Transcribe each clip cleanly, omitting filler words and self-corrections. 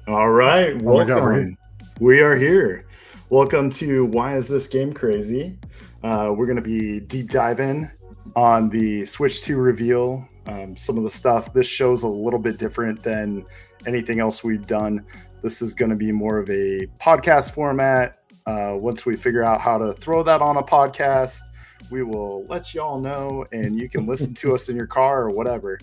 All right, Oh my God, we're here. welcome. We are here. Welcome to Why Is This Game Crazy? We're going to be deep diving on the Switch 2 reveal. Some of the stuff. This show's a little bit different than anything else we've done. This is going to be more of a podcast format. Once we figure out how to throw that on a podcast, we will let you all know, and you can listen to us in your car or whatever.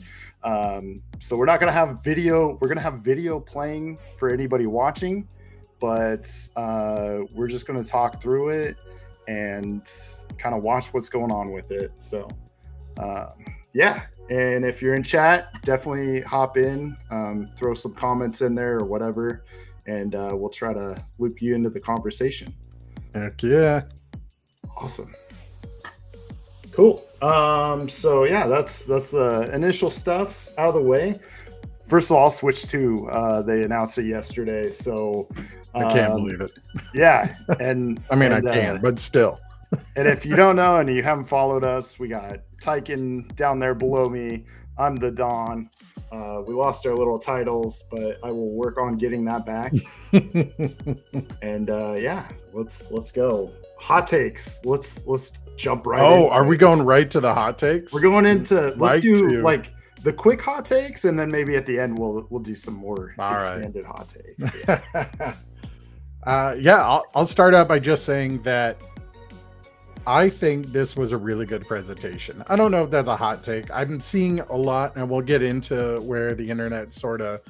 So we're not going to have video. We're going to have video playing for anybody watching, but we're just going to talk through it and kind of watch what's going on with it. So, yeah. And if you're in chat, definitely hop in, throw some comments in there or whatever, and we'll try to loop you into the conversation. Heck yeah. Awesome. Cool. So yeah, that's the initial stuff out of the way. First of all, Switch 2, they announced it yesterday. So I can't believe it. Yeah. And I mean, I can, but still. And if you don't know and you haven't followed us, we got Tyken down there below me. I'm the Don. We lost our little titles, but I will work on getting that back. And yeah, let's go. Hot takes. Let's jump right. Oh, are we going right to the hot takes? We're going into let's do like the quick hot takes, and then maybe at the end we'll do some more expanded hot takes. Yeah, I'll start out by just saying that I think this was a really good presentation. I don't know if that's a hot take. I've been seeing a lot, and we'll get into where the internet sort of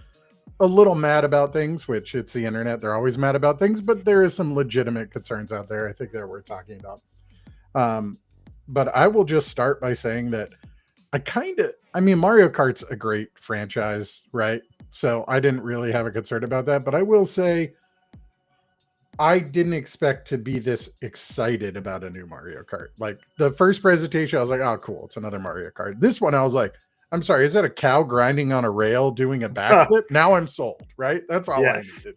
a little mad about things, which it's the internet. They're always mad about things, but there is some legitimate concerns out there. I think that we're talking about. But I will just start by saying that I mean, Mario Kart's a great franchise, right? So I didn't really have a concern about that, but I will say I didn't expect to be this excited about a new Mario Kart. Like the first presentation, I was like, oh, cool. It's another Mario Kart. This one, I was like, I'm sorry, is that a cow grinding on a rail doing a backflip? Now I'm sold, right? That's all I needed.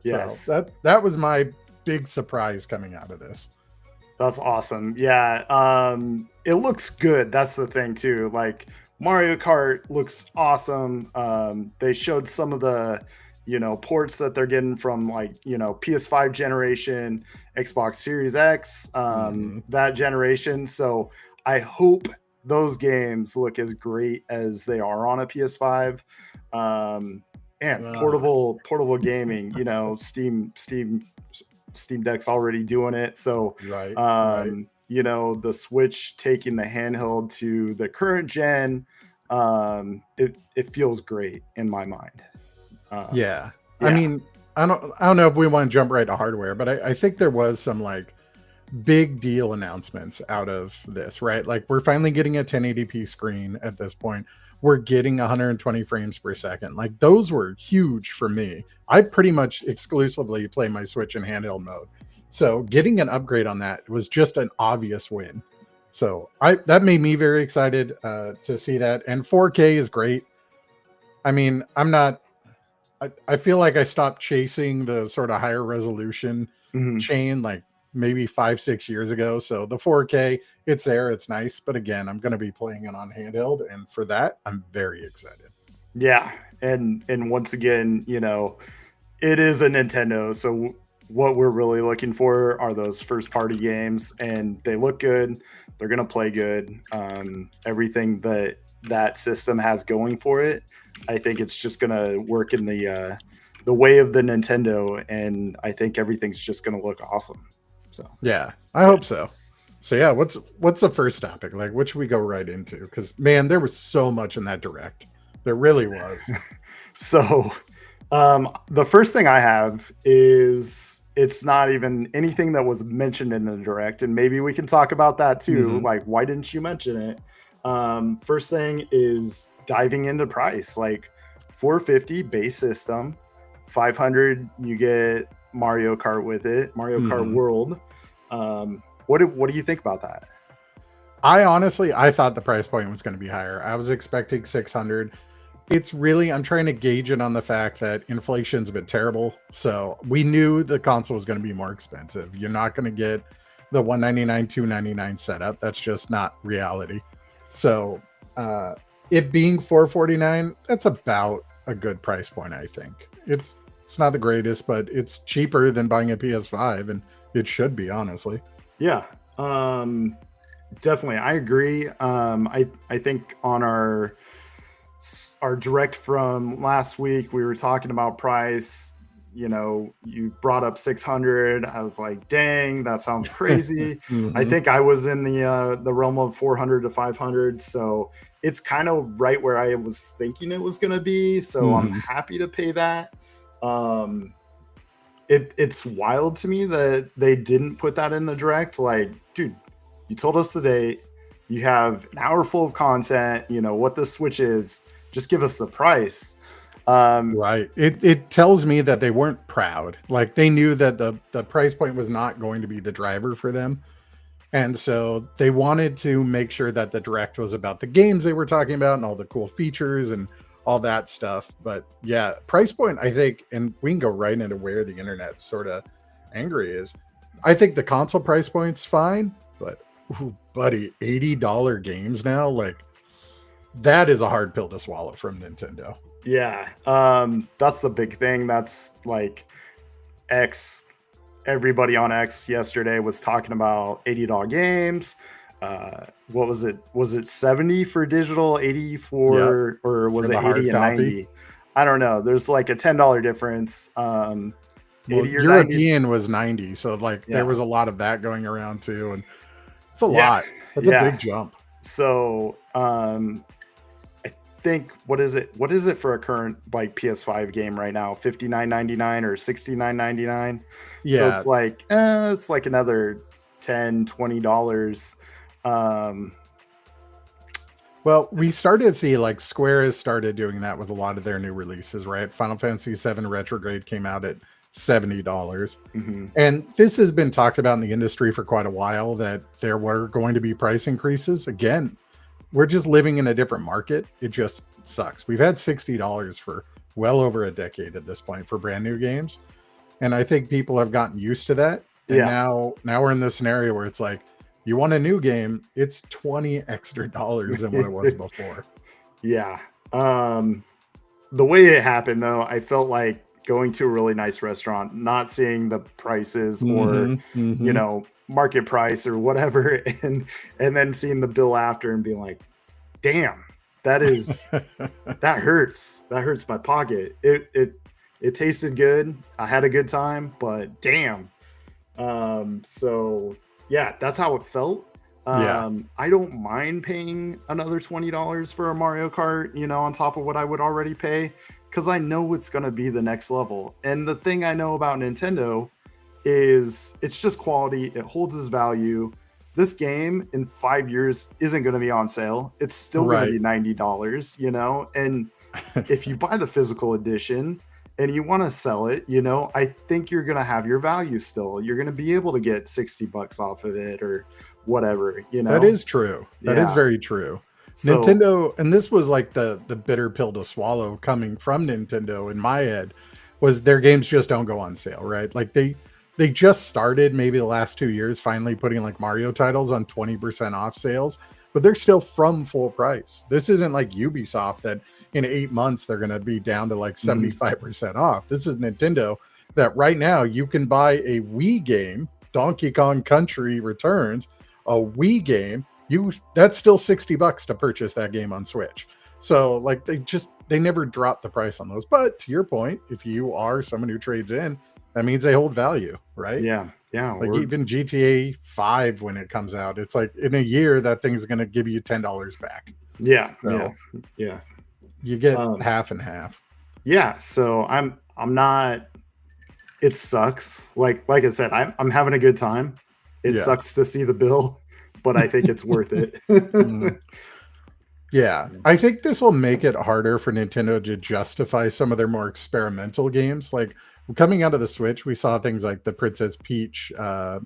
Yes. So that was my big surprise coming out of this. That's awesome. Yeah. It looks good. That's the thing too. Like Mario Kart looks awesome. They showed some of the, ports that they're getting from like, PS5 generation, Xbox Series X, that generation. So I hope those games look as great as they are on a PS5. And portable gaming, Steam Deck's already doing it. So, right. The Switch taking the handheld to the current gen, it feels great in my mind. Yeah. I mean, I don't know if we want to jump right to hardware, but I think there was some like big deal announcements out of this, right? Like we're finally getting a 1080p screen at this point. We're getting 120 frames per second. Like those were huge for me. I pretty much exclusively play my Switch in handheld mode. So getting an upgrade on that was just an obvious win. So that made me very excited to see that. And 4K is great. I mean, I feel like I stopped chasing the sort of higher resolution chain like maybe 5-6 years ago. So the 4K, it's there, it's nice. But again, I'm going to be playing it on handheld. And for that, I'm very excited. Yeah. And once again, it is a Nintendo. So what we're really looking for are those first party games, and they look good. They're going to play good. Everything that system has going for it, I think it's just going to work in the way of the Nintendo, and I think everything's just going to look awesome. So yeah, I hope so. So yeah, what's the first topic? Like, what should we go right into? Because man, there was so much in that direct. There really was. So the first thing I have is it's not even anything that was mentioned in the direct, and maybe we can talk about that too. Like, why didn't you mention it? First thing is diving into price. Like $450 base system, $500 you get Mario Kart with it, Mario Kart World. What do you think about that? I thought the price point was going to be higher. I was expecting $600. It's really, I'm trying to gauge it on the fact that inflation's been terrible. So we knew the console was going to be more expensive. You're not going to get the $199, $299 setup. That's just not reality. So it being $449, that's about a good price point, I think. It's It's not the greatest, but it's cheaper than buying a PS5, and it should be, honestly. Yeah. Definitely. I agree. I think on our direct from last week, we were talking about price. You know, you brought up 600. I was like, dang, that sounds crazy. I think I was in the realm of 400 to 500. So it's kind of right where I was thinking it was going to be. So I'm happy to pay that. It's wild to me that they didn't put that in the direct. Like, dude, you told us today you have an hour full of content, you know what the Switch is, just give us the price. Right. It tells me that they weren't proud. Like, they knew that the price point was not going to be the driver for them. And so they wanted to make sure that the direct was about the games they were talking about and all the cool features and all that stuff. But yeah, price point, I think, and we can go right into where the internet's sort of angry is. I think the console price point's fine, but ooh, buddy, $80 games now, like, that is a hard pill to swallow from Nintendo. Yeah, that's the big thing. That's like everybody on X yesterday was talking about $80 games. What was it? Was it 70 for digital, 80 for, or was it 80 and 90? I don't know. There's like a $10 difference. Well, European 90 was 90, so like there was a lot of that going around too, and it's a lot. That's a big jump. So I think what is it for a current like PS5 game right now? $59.99 or $69.99. Yeah, so it's like another $10-$20. Well, we started to see like Square has started doing that with a lot of their new releases, right? Final Fantasy VII Retrograde came out at $70. And this has been talked about in the industry for quite a while, that there were going to be price increases. Again, we're just living in a different market. It just sucks. We've had $60 for well over a decade at this point for brand new games. And I think people have gotten used to that. And now we're in this scenario where it's like, you want a new game, it's $20 extra than what it was before. Yeah. The way it happened though, I felt like going to a really nice restaurant, not seeing the prices or you know, market price or whatever, and then seeing the bill after and being like, damn, that hurts my pocket. It tasted good, I had a good time, but damn. So yeah, that's how it felt. I don't mind paying another $20 for a Mario Kart, you know, on top of what I would already pay, because I know it's going to be the next level. And the thing I know about Nintendo is it's just quality. It holds its value. This game in 5 years isn't going to be on sale. It's still going to be $90, you know? And if you buy the physical edition and you want to sell it, you know, I think you're going to have your value still. You're going to be able to get $60 off of it or whatever, you know? That is true. That is very true. So, Nintendo, and this was like the bitter pill to swallow coming from Nintendo in my head, was their games just don't go on sale, right? Like they just started maybe the last 2 years finally putting like Mario titles on 20% off sales, but they're still from full price. This isn't like Ubisoft that in 8 months they're going to be down to like 75% off. This is Nintendo that right now you can buy a Wii game, Donkey Kong Country Returns, a Wii game, that's still $60 to purchase that game on Switch. So like they never drop the price on those. But to your point, if you are someone who trades in, that means they hold value, right? Yeah. Like even GTA 5 when it comes out, it's like in a year that thing's going to give you $10 back. Yeah. You get half and half. Yeah. So I'm not. It sucks. Like I said, I'm having a good time. It sucks to see the bill, but I think it's worth it. Yeah, I think this will make it harder for Nintendo to justify some of their more experimental games. Like coming out of the Switch, we saw things like the Princess Peach. I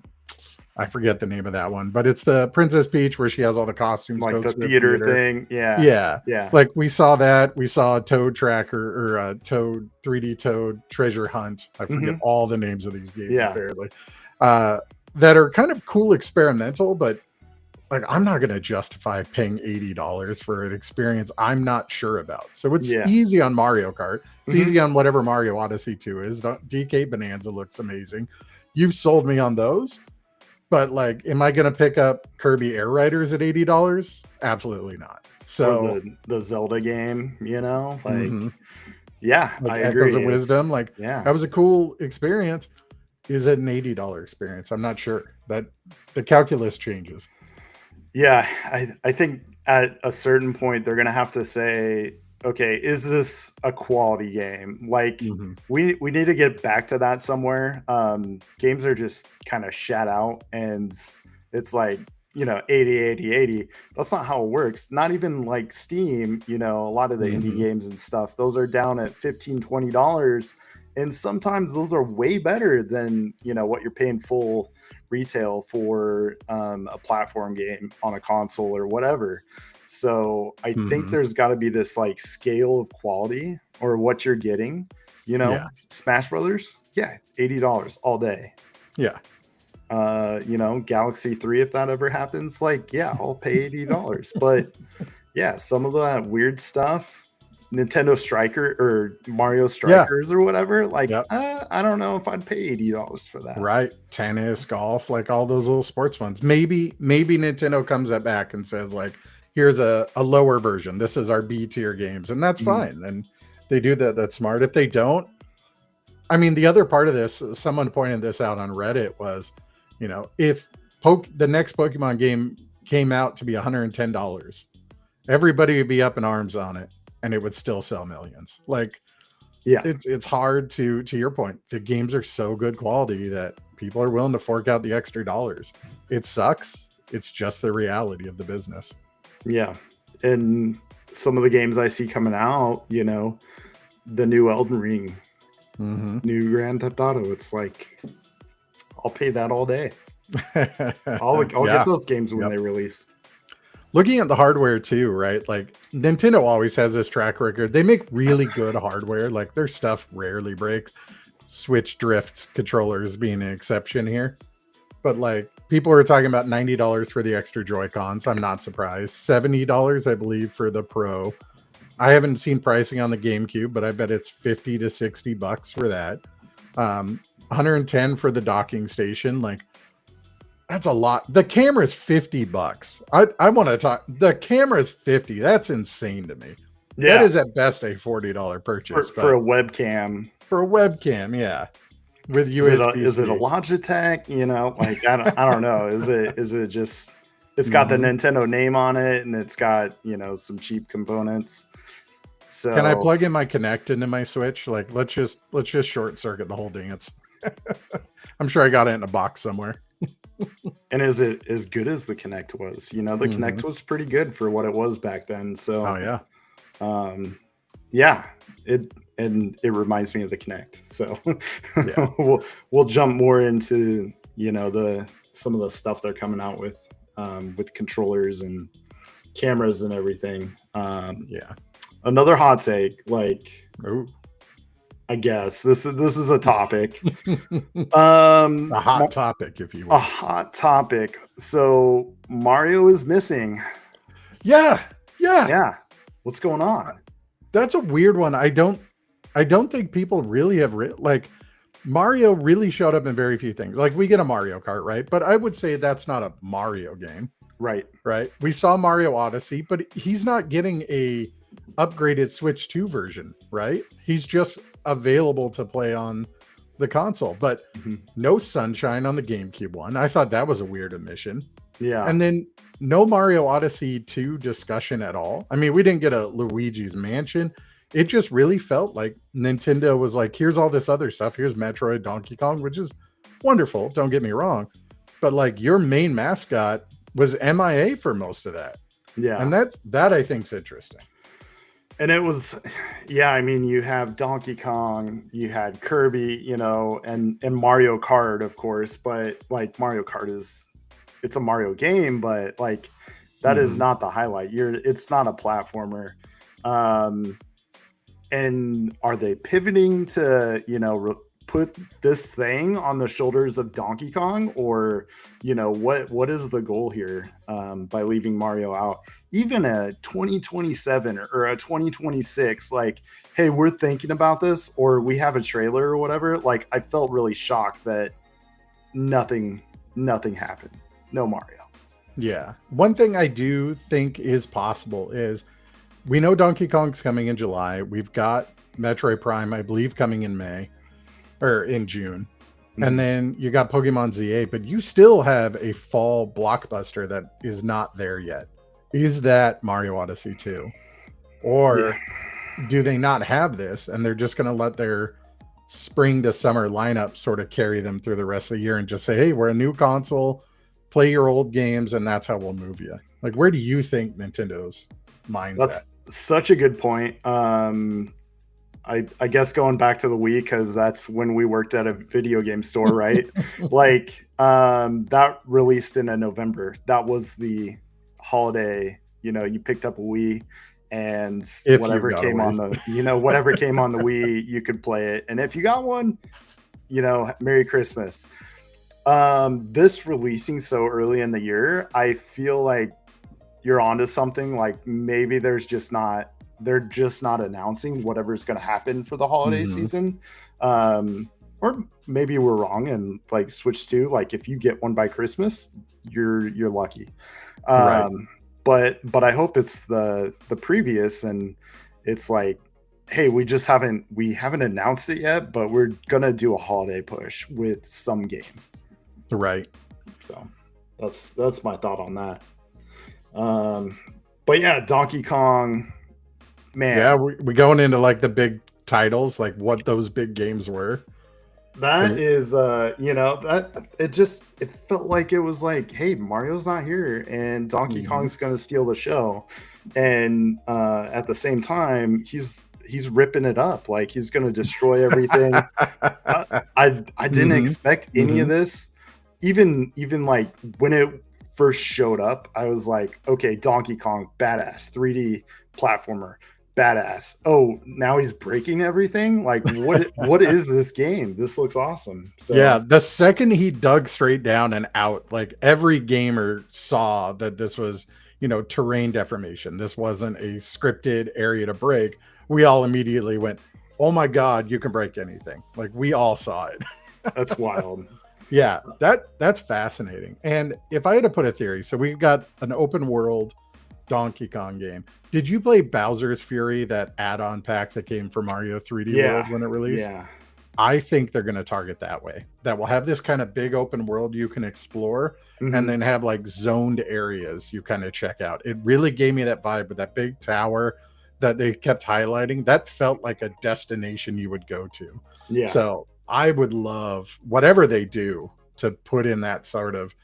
forget the name of that one, but it's the Princess Peach where she has all the costumes, like the theater thing. Yeah. Like we saw that. We saw a Toad Tracker or Toad 3D Toad Treasure Hunt. I forget all the names of these games apparently. That are kind of cool experimental, but like I'm not going to justify paying $80 for an experience I'm not sure about. So it's Yeah. easy on Mario Kart. It's Mhm. easy on whatever Mario Odyssey 2 is. DK Bonanza looks amazing. You've sold me on those, but like, am I going to pick up Kirby Air Riders at $80? Absolutely not. Or So, the Zelda game, you know, like mhm, yeah, like I Echoes agree. of Wisdom, like Yeah. that was a cool experience. Is it an $80 experience? I'm not sure. That the calculus changes. Yeah, I think at a certain point they're gonna have to say, okay, is this a quality game? Like Mhm. we need to get back to that somewhere. Games are just kind of shat out, and it's like, you know, 80, 80, 80. That's not how it works. Not even like Steam, you know, a lot of the indie Mhm. games and stuff, those are down at 15, $20. And sometimes those are way better than, you know, what you're paying full retail for a platform game on a console or whatever. So I think Mhm. there's got to be this like scale of quality or what you're getting. You know, Yeah. Smash Brothers, yeah, $80 all day. Yeah. You know, Galaxy 3, if that ever happens, like, yeah, I'll pay $80. But yeah, some of that weird stuff, Nintendo Striker or Mario Yeah. Strikers or whatever, like, Yep. I don't know if I'd pay $80 for that. Right. Tennis, golf, like all those little sports ones. Maybe Nintendo comes at back and says, like, here's a lower version. This is our B tier games. And that's Mm, fine. And they do that. That's smart. If they don't, I mean, the other part of this, someone pointed this out on Reddit was, you know, if the next Pokemon game came out to be $110, everybody would be up in arms on it and it would still sell millions. Like, yeah. it's hard to your point. The games are so good quality that people are willing to fork out the extra dollars. It sucks. It's just the reality of the business. Yeah. And some of the games I see coming out, you know, the new Elden Ring, Mm-hmm. new Grand Theft Auto, it's like I'll pay that all day. I'll get Yeah. those games when Yep. they release. Looking at the hardware too, right? Like Nintendo always has this track record. They make really good hardware. Like their stuff rarely breaks. Switch Drift controllers being an exception here. But like people are talking about $90 for the extra Joy-Cons. I'm not surprised. $70, I believe, for the Pro. I haven't seen pricing on the GameCube, but I bet it's 50 to $60 for that. 110 for the docking station. Like that's a lot. The camera's $50. I want to talk. The camera's 50. That's insane to me. That Yeah. is at best a $40 purchase, For a but webcam. for a webcam, yeah, with Is it USB-C. a Logitech? You know, like I don't know. Is it just it's got the Mhm. Nintendo name on it and it's got, you know, some cheap components. Can I So plug in my Connect into my Switch? Like, let's just short circuit the whole dance. I'm sure I got it in a box somewhere. and is it as good as the Kinect was? You know, the Mhm. Kinect was pretty good for what it was back then. Oh So yeah, um yeah, it reminds me of the Kinect. So yeah, we'll jump more into, you know, the some of the stuff they're coming out with controllers and cameras and everything. yeah. Another hot take, like Ooh. I guess this is a topic. A hot topic, if you A will. hot topic. So Mario is missing. Yeah, yeah. Yeah. What's going on? That's a weird one. I don't think people really have like Mario really showed up in very few things. Like we get a Mario Kart, right? But I would say that's not a Mario game, Right. right? We saw Mario Odyssey, but he's not getting a upgraded Switch 2 version, right? He's just available to play on the console, but Mhm. no Sunshine on the GameCube one. I thought that was a weird omission. Yeah. And then no Mario Odyssey 2 discussion at all. I mean, we didn't get a Luigi's Mansion. It just really felt like Nintendo was like, here's all this other stuff. Here's Metroid, Donkey Kong, which is wonderful. Don't get me wrong. But like your main mascot was MIA for most of that. Yeah. And that I think's interesting. And it was, yeah, I mean, you have Donkey Kong, you had Kirby, you know, and Mario Kart, of course, but like Mario Kart it's a Mario game, but like that is Mhm. not the highlight. It's not a platformer. And are they pivoting to, you know, put this thing on the shoulders of Donkey Kong, or what is the goal here by leaving Mario out? Even a 2027 or a 2026, like, hey, we're thinking about this, or we have a trailer or whatever. Like, I felt really shocked that nothing happened. No Mario. Yeah. One thing I do think is possible is we know Donkey Kong's coming in July. We've got Metroid Prime, I believe, coming in May or in June. Mm-hmm. And then you got Pokemon Z8, but you still have a fall blockbuster that is not there yet. Is that Mario Odyssey 2? Or do they not have this and they're just going to let their spring to summer lineup sort of carry them through the rest of the year and just say, hey, we're a new console, play your old games, and that's how we'll move you? Like, where do you think Nintendo's mind's at? That's such a good point. I guess going back to the Wii, because that's when we worked at a video game store, right? Like, that released in November. That was the holiday. You picked up a Wii, and whatever came on the Wii, you could play it. And if you got one, Merry Christmas. This releasing so early in the year, I feel like you're onto something. Like, maybe they're just not announcing whatever's going to happen for the holiday season. Or maybe we're wrong, and like Switch 2, like if you get one by Christmas, you're lucky. Right. But I hope it's the previous, and it's like, hey, we haven't announced it yet, but we're gonna do a holiday push with some game. Right. So that's my thought on that. But yeah, Donkey Kong, man. Yeah, we going into like the big titles, like what those big games were. That is, it felt like it was like, hey, Mario's not here, and Donkey Kong's going to steal the show, and at the same time, he's ripping it up, like he's going to destroy everything. I didn't expect any of this, even like when it first showed up, I was like, okay, Donkey Kong, badass, 3D platformer. Badass. Oh, now he's breaking everything. Like, what is this game? This looks awesome. So yeah, the second he dug straight down and out, like every gamer saw that this was, terrain deformation. This wasn't a scripted area to break. We all immediately went, oh my God, you can break anything. Like, we all saw it. That's wild. Yeah, that's fascinating. And if I had to put a theory, so we've got an open world Donkey Kong game. Did you play Bowser's Fury, that add-on pack that came for Mario 3D World when it released? Yeah. I think they're going to target that way. That will have this kind of big open world you can explore, and then have like zoned areas you kind of check out. It really gave me that vibe with that big tower that they kept highlighting. That felt like a destination you would go to. Yeah. So I would love whatever they do to put in that sort of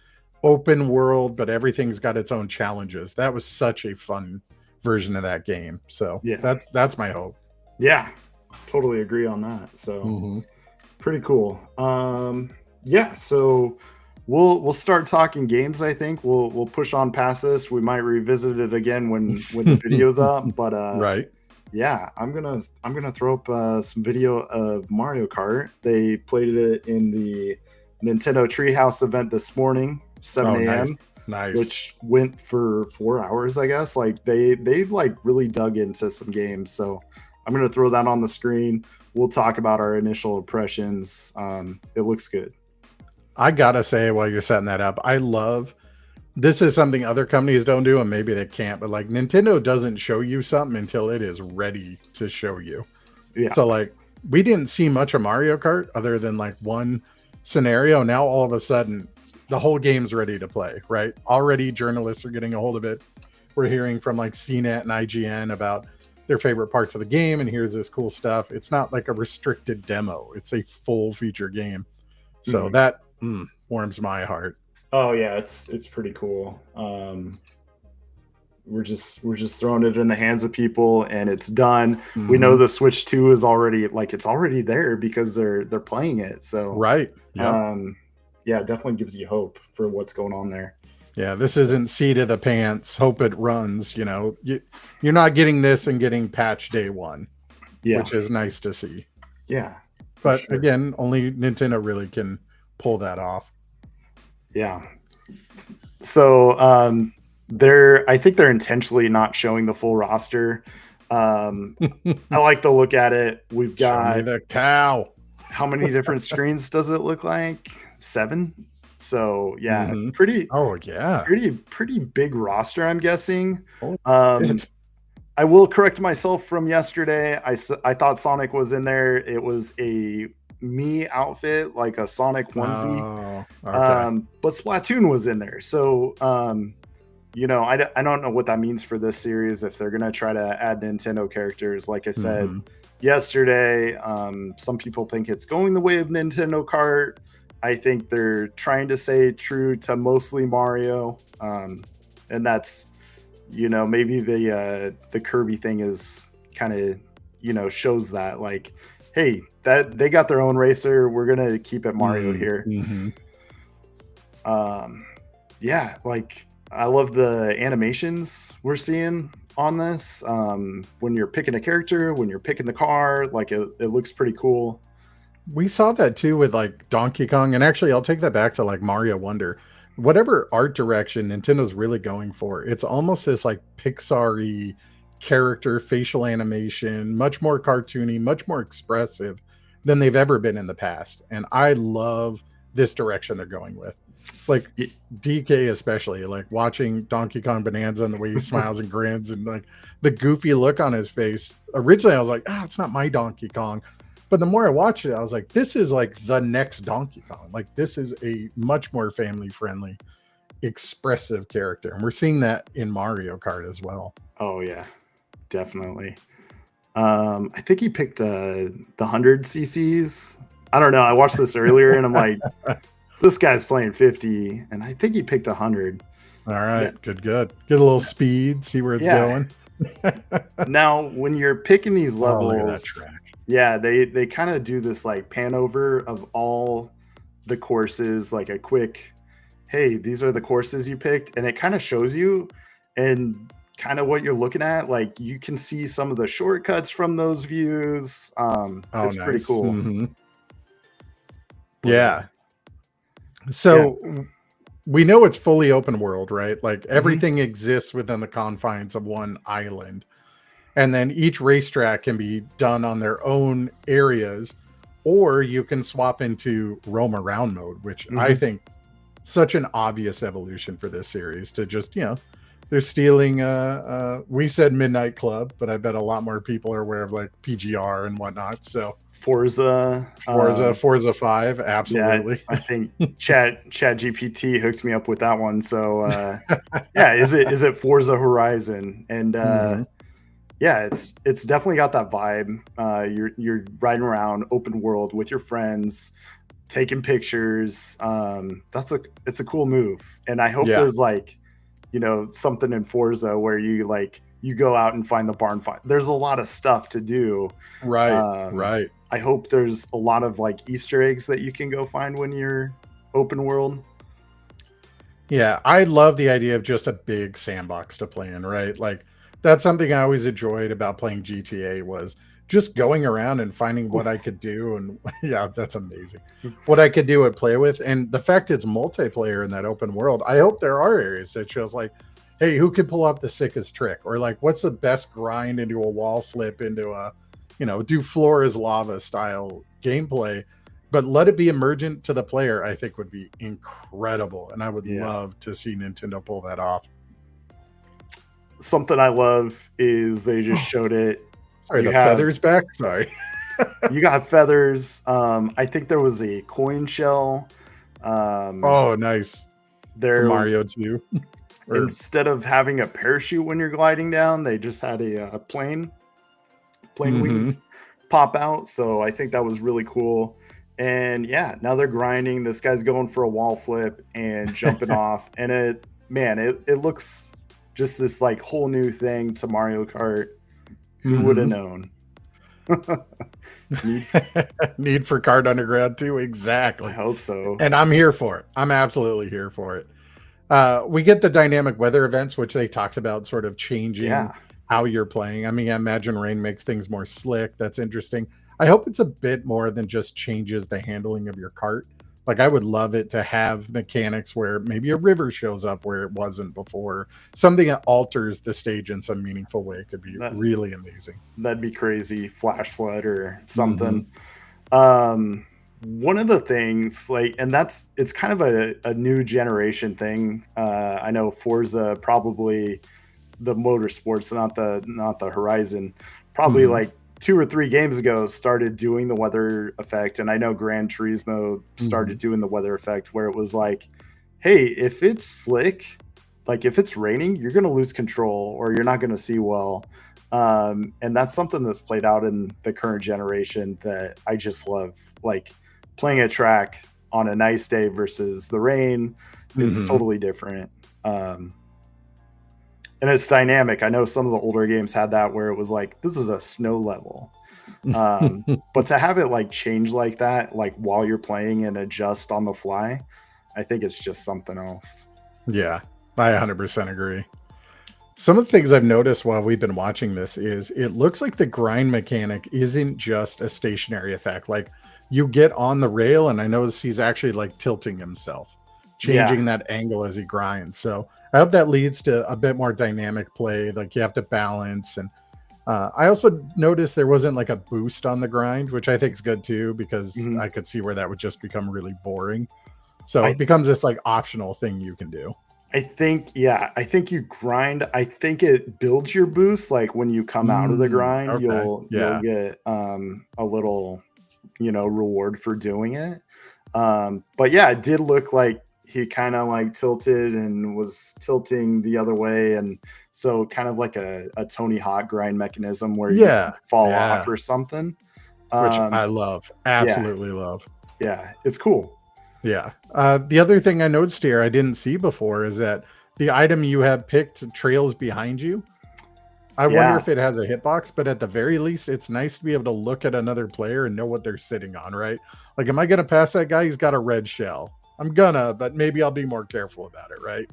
open world, but everything's got its own challenges. That was such a fun version of that game. So yeah, that's my hope. Yeah, totally agree on that. So pretty cool. Yeah, so we'll start talking games. I think we'll push on past this. We might revisit it again when the video's up. But right. Yeah, I'm gonna throw up some video of Mario Kart. They played it in the Nintendo Treehouse event this morning, 7 a.m. Nice. Which went for 4 hours, I guess. Like they like really dug into some games. So I'm gonna throw that on the screen. We'll talk about our initial impressions. It looks good. I gotta say, while you're setting that up, I love this is something other companies don't do, and maybe they can't, but like Nintendo doesn't show you something until it is ready to show you. Yeah. So like we didn't see much of Mario Kart other than like one scenario. Now all of a sudden the whole game's ready to play, right? Already journalists are getting a hold of it. We're hearing from like CNET and IGN about their favorite parts of the game, and here's this cool stuff. It's not like a restricted demo. It's a full feature game. So that warms my heart. Oh yeah, it's pretty cool. We're just throwing it in the hands of people, and it's done. We know the Switch 2 is already it's already there because they're playing it. So right. Yep. Yeah, it definitely gives you hope for what's going on there. Yeah, this isn't seat of the pants, hope it runs. You're not getting this and getting patch day one. Yeah, which is nice to see. Yeah, But sure. again, only Nintendo really can pull that off. Yeah. So I think they're intentionally not showing the full roster. I like to look at it. We've Show me got the cow. how many different screens does it look like? 7. So yeah, Mm-hmm. pretty Oh yeah. pretty big roster, I'm guessing. Oh, Um, I will correct myself from yesterday. I thought Sonic was in there. It was a me outfit, like a Sonic onesie. oh, okay. But Splatoon was in there. So I don't know what that means for this series if they're gonna try to add Nintendo characters. Like I said Mm-hmm. yesterday, some people think it's going the way of Nintendo Kart. I think they're trying to stay true to mostly Mario, and that's maybe the Kirby thing is kind of shows that, like, hey, that they got their own racer. We're gonna keep it Mario here. Mm-hmm. Yeah, like I love the animations we're seeing on this. When you're picking a character, when you're picking the car, like it looks pretty cool. We saw that too with like Donkey Kong, and actually, I'll take that back to like Mario Wonder. Whatever art direction Nintendo's really going for, it's almost this like Pixar-y character, facial animation, much more cartoony, much more expressive than they've ever been in the past. And I love this direction they're going with. Like DK especially, like watching Donkey Kong Bonanza and the way he smiles and grins and like the goofy look on his face. Originally, I was like, it's not my Donkey Kong. But the more I watched it, I was like, this is like the next Donkey Kong. Like, this is a much more family friendly, expressive character. And we're seeing that in Mario Kart as well. Oh, yeah, definitely. I think he picked the 100 cc's. I don't know. I watched this earlier and I'm like, this guy's playing 50, and I think he picked 100. All right. Yeah. Good. Get a little speed, see where it's going. Now, when you're picking these levels, look at that track. Yeah, they kind of do this like pan over of all the courses, like a quick, hey, these are the courses you picked, and it kind of shows you and kind of what you're looking at. Like you can see some of the shortcuts from those views. It's nice. Pretty cool. Mm-hmm. Yeah. So we know it's fully open world, right? Like everything exists within the confines of one island. And then each racetrack can be done on their own areas, or you can swap into roam around mode, which I think such an obvious evolution for this series to just, they're stealing, we said Midnight Club, but I bet a lot more people are aware of like PGR and whatnot. So Forza 5. Absolutely. Yeah, I think Chat GPT hooked me up with that one. So is it Forza Horizon? And yeah, it's definitely got that vibe. You're riding around open world with your friends, taking pictures. It's a cool move, and I hope there's like, something in Forza where you go out and find the barn find. There's a lot of stuff to do. Right, right. I hope there's a lot of like Easter eggs that you can go find when you're open world. Yeah, I love the idea of just a big sandbox to play in, right? Like, that's something I always enjoyed about playing GTA was just going around and finding what I could do. And yeah, that's amazing. What I could do and play with. And the fact it's multiplayer in that open world, I hope there are areas that shows like, hey, who could pull up the sickest trick? Or like, what's the best grind into a wall flip into a, do floor is lava style gameplay, but let it be emergent to the player, I think would be incredible. And I would love to see Nintendo pull that off. Something I love is they just showed it. Sorry, the feathers back. Sorry. You got feathers. I think there was a coin shell. Oh, nice. There, Mario 2. Instead of having a parachute when you're gliding down, they just had a plane wings pop out. So I think that was really cool. And yeah, now they're grinding. This guy's going for a wall flip and jumping off. And it looks just this like whole new thing to Mario Kart. Who would have known? Need for Kart Underground 2, exactly. I hope so. And I'm here for it. I'm absolutely here for it. We get the dynamic weather events, which they talked about sort of changing how you're playing. I mean, I imagine rain makes things more slick. That's interesting. I hope it's a bit more than just changes the handling of your cart. Like I would love it to have mechanics where maybe a river shows up where it wasn't before. Something that alters the stage in some meaningful way could be That really amazing. that'd be crazy. Flash flood or Hmm. something. One of the things like, and it's kind of a new generation thing. I know Forza probably the motorsports, not the Horizon, probably Hmm. like 2 or 3 games ago started doing the weather effect, and I know Gran Turismo Hmm. started doing the weather effect where it was like, hey, if it's slick, like if it's raining, you're gonna lose control or you're not gonna see well. And that's something that's played out in the current generation that I just love. Like playing a track on a nice day versus the rain is Hmm. totally different. Um, and it's dynamic. I know some of the older games had that where it was like, this is a snow level. But to have it like change like that, like while you're playing and adjust on the fly, I think it's just something else. Yeah, I 100% agree. Some of the things I've noticed while we've been watching this is it looks like the grind mechanic isn't just a stationary effect. Like you get on the rail, and I notice he's actually like tilting himself, Yeah. changing that angle as he grinds. So I hope that leads to a bit more dynamic play. Like you have to balance. And I also noticed there wasn't like a boost on the grind, which I think is good too, because Mhm. I could see where that would just become really boring. So I it becomes this like optional thing you can do. I think, yeah, I think you grind. I think it builds your boost. Like when you come out of the grind, Okay. you'll Yeah. get a little, reward for doing it. But yeah, it did look like he kind of like tilted and was tilting the other way, and so kind of like a Tony Hawk grind mechanism where you Yeah. fall off Yeah. or something. Which Um, I love. yeah, Absolutely love. yeah, it's cool. Yeah. The other thing I noticed here I didn't see before is that the item you have picked trails behind you. I wonder Yeah, if it has a hitbox, but at the very least, it's nice to be able to look at another player and know what they're sitting on, right? Like, am I going to pass that guy? He's got a red shell. I'm gonna, but maybe I'll be more careful about it, right?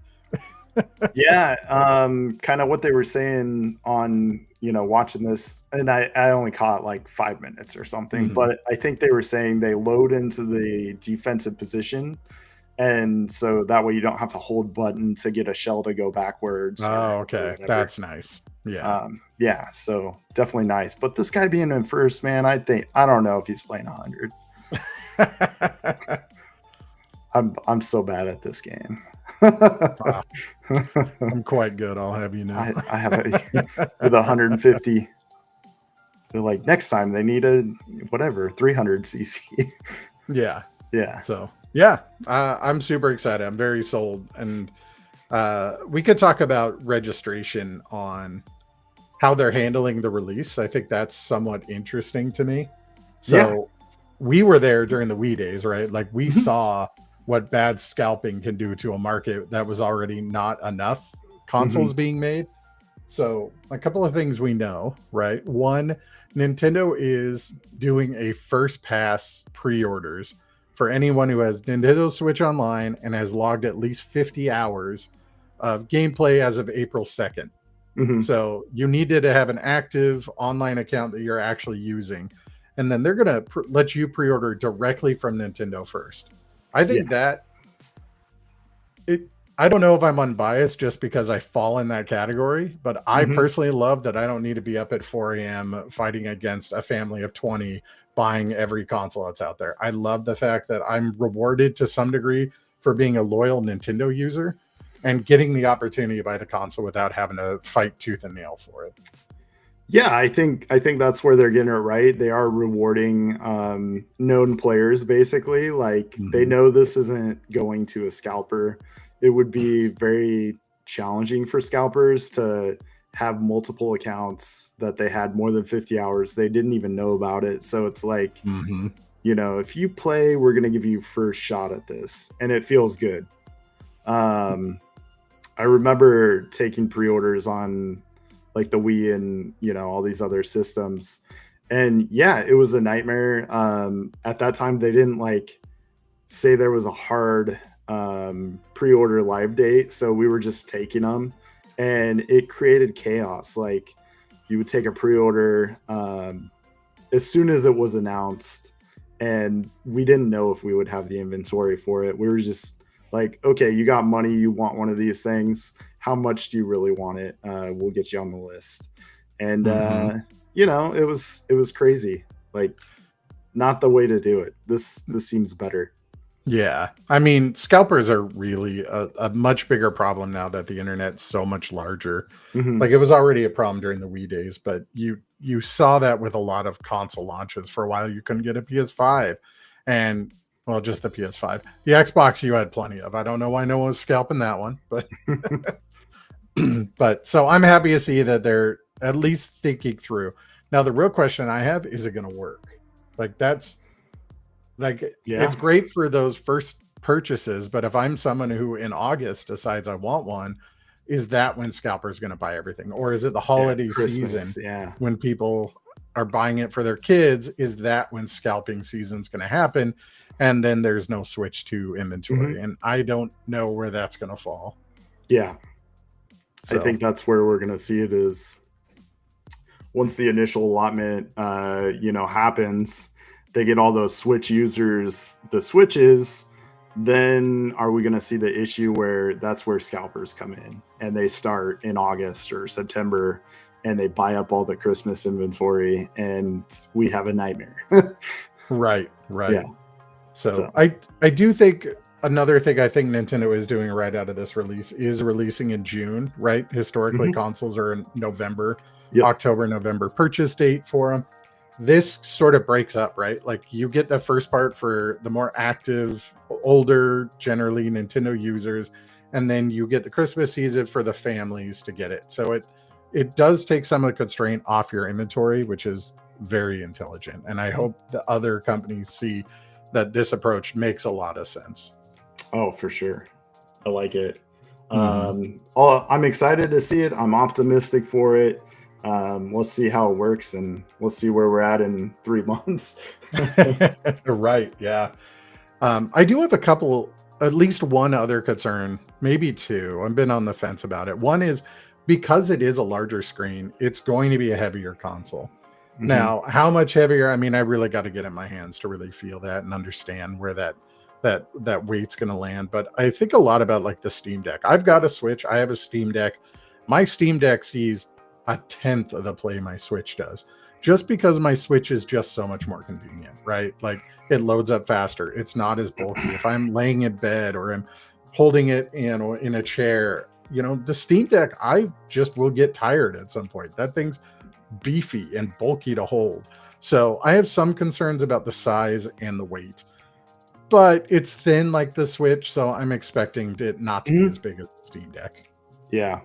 yeah. Kind of what they were saying on watching this, and I only caught like 5 minutes or something, Hmm. but I think they were saying they load into the defensive position, and so that way you don't have to hold button to get a shell to go backwards Oh, or okay. whatever. That's nice. Yeah. Yeah, so definitely nice. But this guy being in first, man, I don't know if he's playing 100. I'm so bad at this game. Ah, I'm quite good, I'll have you know. I have a with 150. They're like next time they need a whatever 300 cc. Yeah. Yeah, So yeah, I'm super excited. I'm very sold, and we could talk about registration on how they're handling the release. I think that's somewhat interesting to me. yeah, So we were there during the Wii days, right? Like we mhm, saw what bad scalping can do to a market that was already not enough mhm, consoles being made. So, a couple of things we know, right? One, Nintendo is doing a first pass pre orders for anyone who has Nintendo Switch Online and has logged at least 50 hours of gameplay as of April 2nd. mhm. So, you needed to have an active online account that you're actually using. And then they're going to let you pre order directly from Nintendo first. I Yeah, think that it I don't know if I'm unbiased just because I fall in that category, but I mhm. personally love that I don't need to be up at 4 a.m. fighting against a family of 20 buying every console that's out there. I love the fact that I'm rewarded to some degree for being a loyal Nintendo user and getting the opportunity to buy the console without having to fight tooth and nail for it. Yeah, I think that's where they're getting it right. They are rewarding known players basically. Like they Hmm. know this isn't going to a scalper. It would be very challenging for scalpers to have multiple accounts that they had more than 50 hours. They didn't even know about it. So it's like, Hmm. if you play, we're going to give you first shot at this and it feels good. Um I remember taking pre-orders on like the Wii and all these other systems. And yeah, it was a nightmare. At that time they didn't like say there was a hard pre-order live date, so we were just taking them and it created chaos. Like you would take a pre-order, as soon as it was announced, and we didn't know if we would have the inventory for it. We were just like, okay, you got money, you want one of these things. How much do you really want it? We'll get you on the list. And you know, it was crazy. Like, not the way to do it. This seems better. Yeah. I mean, scalpers are really a much bigger problem now that the internet's so much larger. Mhm. Like, it was already a problem during the Wii days, but you saw that with a lot of console launches. For a while, you couldn't get a PS5, and well, just the PS5. The Xbox you had plenty of. I don't know why no one was scalping that one, but but so I'm happy to see that they're at least thinking through. Now, the real question I have is, it going to work? Like, that's like, Yeah. it's great for those first purchases, but if I'm someone who in August decides I want one, is that when scalpers going to buy everything, or is it the holiday Christmas, season yeah. when people are buying it for their kids? Is that when scalping season's going to happen, and then there's no Switch 2 inventory? And I don't know where that's going to fall. Yeah. So, I think that's where we're going to see it, is once the initial allotment you know, happens, they get all those Switch users the Switches, then are we going to see the issue where that's where scalpers come in, and they start in August or September, and they buy up all the Christmas inventory, and we have a nightmare. right. Yeah. So I do think another thing I think Nintendo is doing right out of this release is releasing in June, right? Historically, consoles are in November, October, November purchase date for them. This sort of breaks up, right? Like, you get the first part for the more active, older, generally Nintendo users, and then you get the Christmas season for the families to get it. So it does take some of the constraint off your inventory, which is very intelligent. And I hope the other companies see that this approach makes a lot of sense. Oh, for sure. I like it. I'm excited to see it. I'm optimistic for it. Let's see how it works, and we'll see where we're at in 3 months. Right. Yeah. I do have at least one other concern, maybe two. I've been on the fence about it. One is, because it is a larger screen, it's going to be a heavier console. Now, how much heavier? I mean, I really got to get in my hands to really feel that and understand where that weight's going to land. But I think a lot about, like, the Steam Deck. I've got a Switch. I have a Steam Deck. My Steam Deck sees a tenth of the play my Switch does, just because my Switch is just so much more convenient, right? Like, it loads up faster. It's not as bulky. If I'm laying in bed or I'm holding it in a chair, you know, the Steam Deck, I just will get tired at some point. That thing's beefy and bulky to hold. So I have some concerns about the size and the weight, but it's thin like the Switch, so I'm expecting it not to be as big as the Steam Deck. Yeah.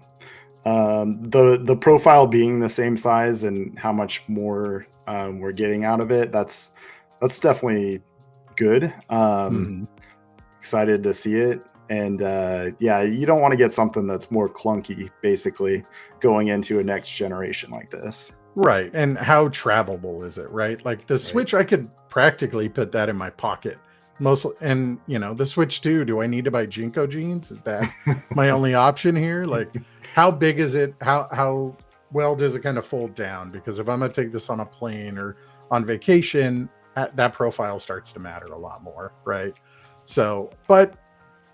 The profile being the same size and how much more we're getting out of it, that's definitely good. Excited to see it. And yeah, you don't want to get something that's more clunky, basically, going into a next generation like this. Right. And how travelable is it, right? Like, the Switch, I could practically put that in my pocket. And you know, the Switch 2, do I need to buy Jinko jeans? Is that my only option here? Like, how big is it? How well does it kind of fold down? Because if I'm gonna take this on a plane or on vacation, that profile starts to matter a lot more, right? So, but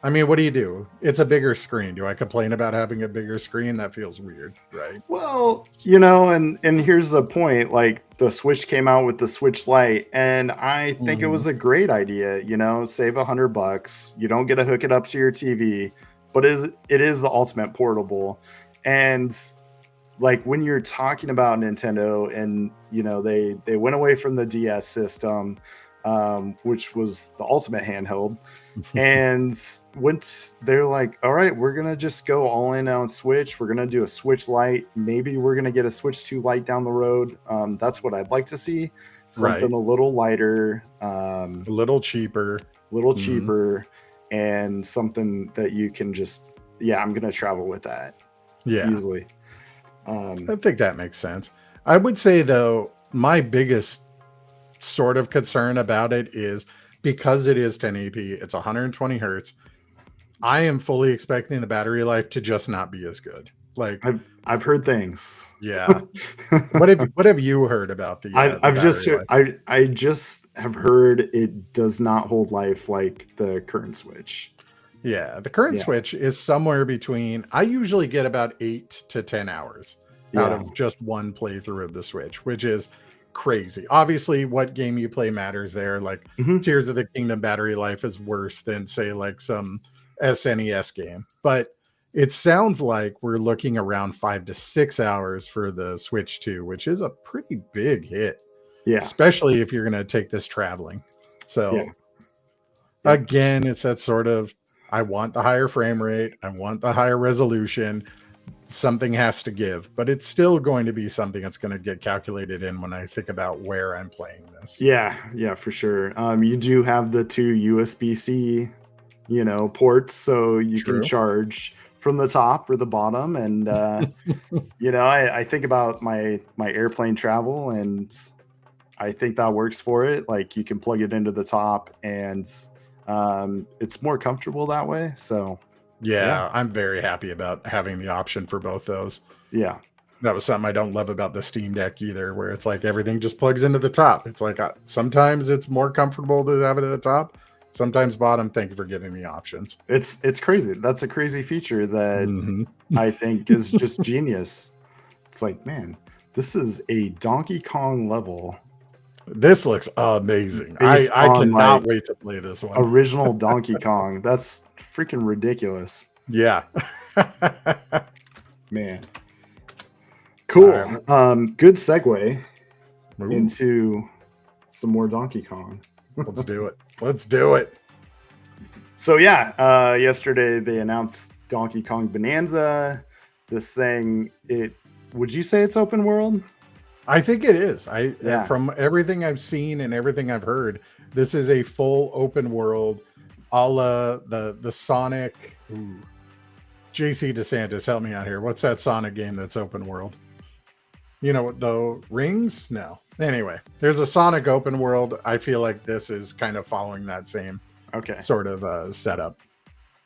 I mean, what do you do? It's a bigger screen. Do I complain about having a bigger screen? That feels weird, right? Well, you know, and here's the point. Like, the Switch came out with the Switch Lite, and I think it was a great idea. You know, save $100. You don't get to hook it up to your TV, but it is the ultimate portable. And like, when you're talking about Nintendo, and you know, they went away from the DS system, which was the ultimate handheld. And once they're like, all right, we're gonna just go all in on Switch, we're gonna do a Switch Lite, maybe we're gonna get a Switch 2 Lite down the road. That's what I'd like to see. Something a little lighter, a little cheaper, and something that you can just, I'm gonna travel with that easily. I think that makes sense. I would say, though, my biggest sort of concern about it is, because it is 1080p, it's 120 hertz. I am fully expecting the battery life to just not be as good, Like, I've heard things. yeah. What have you heard about the I've just battery life? I just have heard it does not hold life like the current Switch. Yeah, the current Yeah, Switch is somewhere between. I usually get about 8 to 10 hours out yeah, of just one playthrough of the Switch, which is crazy. Obviously, what game you play matters there. Like hmm Tears of the Kingdom battery life is worse than, say, like some SNES game, but it sounds like we're looking around 5 to 6 hours for the Switch 2, which is a pretty big hit, yeah, especially if you're going to take this traveling. yeah, So yeah. again, it's that sort of, I want the higher frame rate, I want the higher resolution. Something has to give, but it's still going to be something that's going to get calculated in when I think about where I'm playing this. Yeah, yeah, for sure. You do have the two USB-C, ports, so you can True. charge from the top or the bottom. And I think about my airplane travel, and I think that works for it. Like you can plug it into the top, and it's more comfortable that way. So yeah, Yeah, I'm very happy about having the option for both those. yeah, That was something I don't love about the Steam Deck either, where it's like everything just plugs into the top. It's like sometimes it's more comfortable to have it at the top, sometimes bottom. Thank you for giving me options. it's crazy. That's a crazy feature that Hmm. I think is just genius. It's like, man, this is a Donkey Kong level This looks amazing. based I on cannot like wait to play this one. original Donkey Kong. That's freaking ridiculous, Yeah. man. All Cool. right. Good segue Ooh, into some more Donkey Kong. let's do it. Let's do it. So yeah, yesterday they announced Donkey Kong Bonanza. This thing, would you say it's open world? I think it is. Yeah. From everything I've seen and everything I've heard, this is a full open world, a la the Sonic. Ooh. JC DeSantis, help me out here. What's that Sonic game that's open world? You know what, the Rings? No. Anyway, there's a Sonic open world. I feel like this is kind of following that same Okay. sort of setup.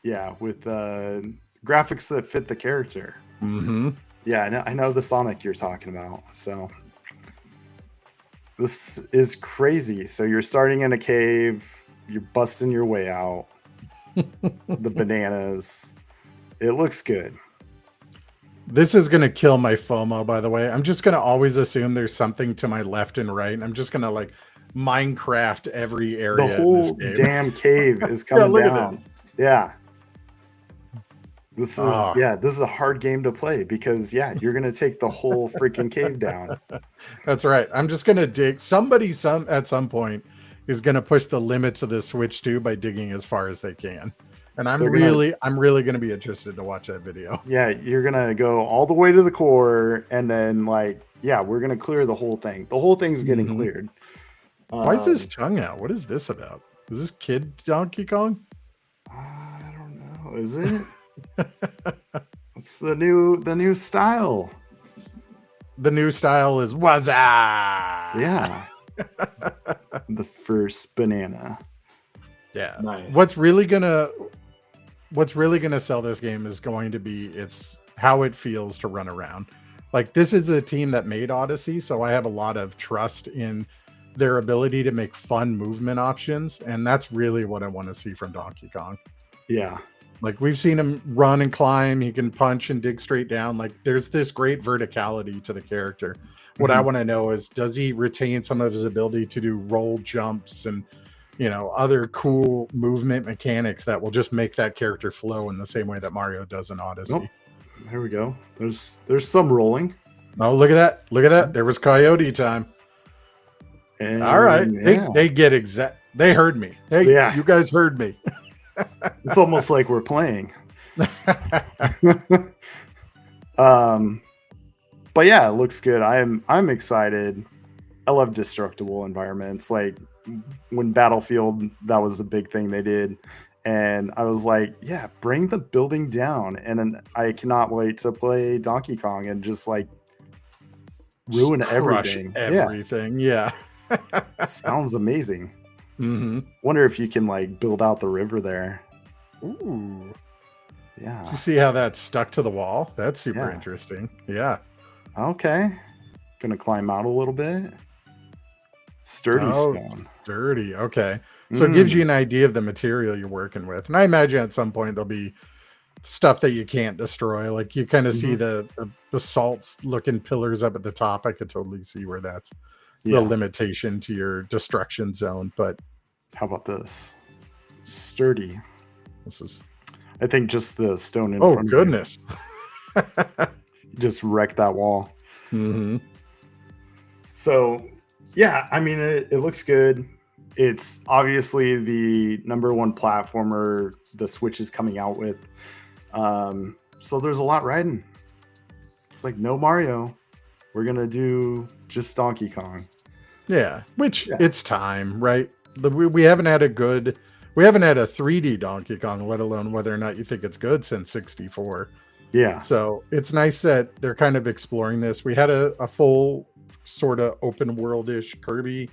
Yeah, with graphics that fit the character. Mm-hmm. Yeah, I know the Sonic you're talking about. So this is crazy. So you're starting in a cave, you're busting your way out. The bananas. It looks good. This is going to kill my FOMO, by the way. I'm just going to always assume there's something to my left and right. And I'm just going to like Minecraft every area The whole in this game. damn cave is coming look down. at this. Yeah. This is Ah. this is a hard game to play because you're gonna take the whole freaking cave down. That's right. I'm just going to dig. Somebody at some point is going to push the limits of this Switch 2 by digging as far as they can. And I'm really going to be interested to watch that video. Yeah, you're gonna go all the way to the core, and then we're gonna clear the whole thing. The whole thing's getting Mhm. cleared. Why is his tongue out? What is this about? Is this Kid Donkey Kong? I don't know. Is it? It's the new style. The new style is Waza. Yeah. The first banana. Yeah. Nice. What's really gonna sell this game is going to be it's how it feels to run around. Like this is a team that made Odyssey, so I have a lot of trust in their ability to make fun movement options, and that's really what I want to see from Donkey Kong. Yeah. Like we've seen him run and climb, he can punch and dig straight down. Like there's this great verticality to the character. What I want to know is, does he retain some of his ability to do roll jumps and other cool movement mechanics that will just make that character flow in the same way that Mario does in Odyssey? Nope. There we go. There's some rolling. Oh, look at that. Look at that. There was Coyote time. And All right. yeah. They get they heard me. Hey, you guys heard me. It's almost like we're playing. But yeah, it looks good. I'm excited. I love destructible environments. Like when Battlefield, that was a big thing they did. And I was like, yeah, bring the building down. And then I cannot wait to play Donkey Kong and just like ruin everything. Everything. Yeah. Sounds amazing. Mm-hmm. Wonder if you can like build out the river there. Ooh. Yeah. You see how that stuck to the wall? That's super Yeah. interesting. Yeah. Okay. Gonna climb out a little bit. Sturdy Oh, stone. sturdy. Okay. So it gives you Mm. an idea of the material you're working with. And I imagine at some point there'll be stuff that you can't destroy. Like you kind of see Hmm. the salts looking pillars up at the top. I could totally see where that's the Yeah. limitation to your destruction zone. But How about this? Sturdy. this is I think just the stone in oh front of you goodness. just wrecked that wall. Hmm. So, yeah, I mean, it looks good. It's obviously the number one platformer the Switch is coming out with. So there's a lot riding. It's like no Mario. We're gonna do just Donkey Kong. Yeah, which Yeah. it's time, right? We haven't had we haven't had a 3D Donkey Kong, let alone whether or not you think it's good since 64. Yeah. So it's nice that they're kind of exploring this. We had a full sort of open world-ish Kirby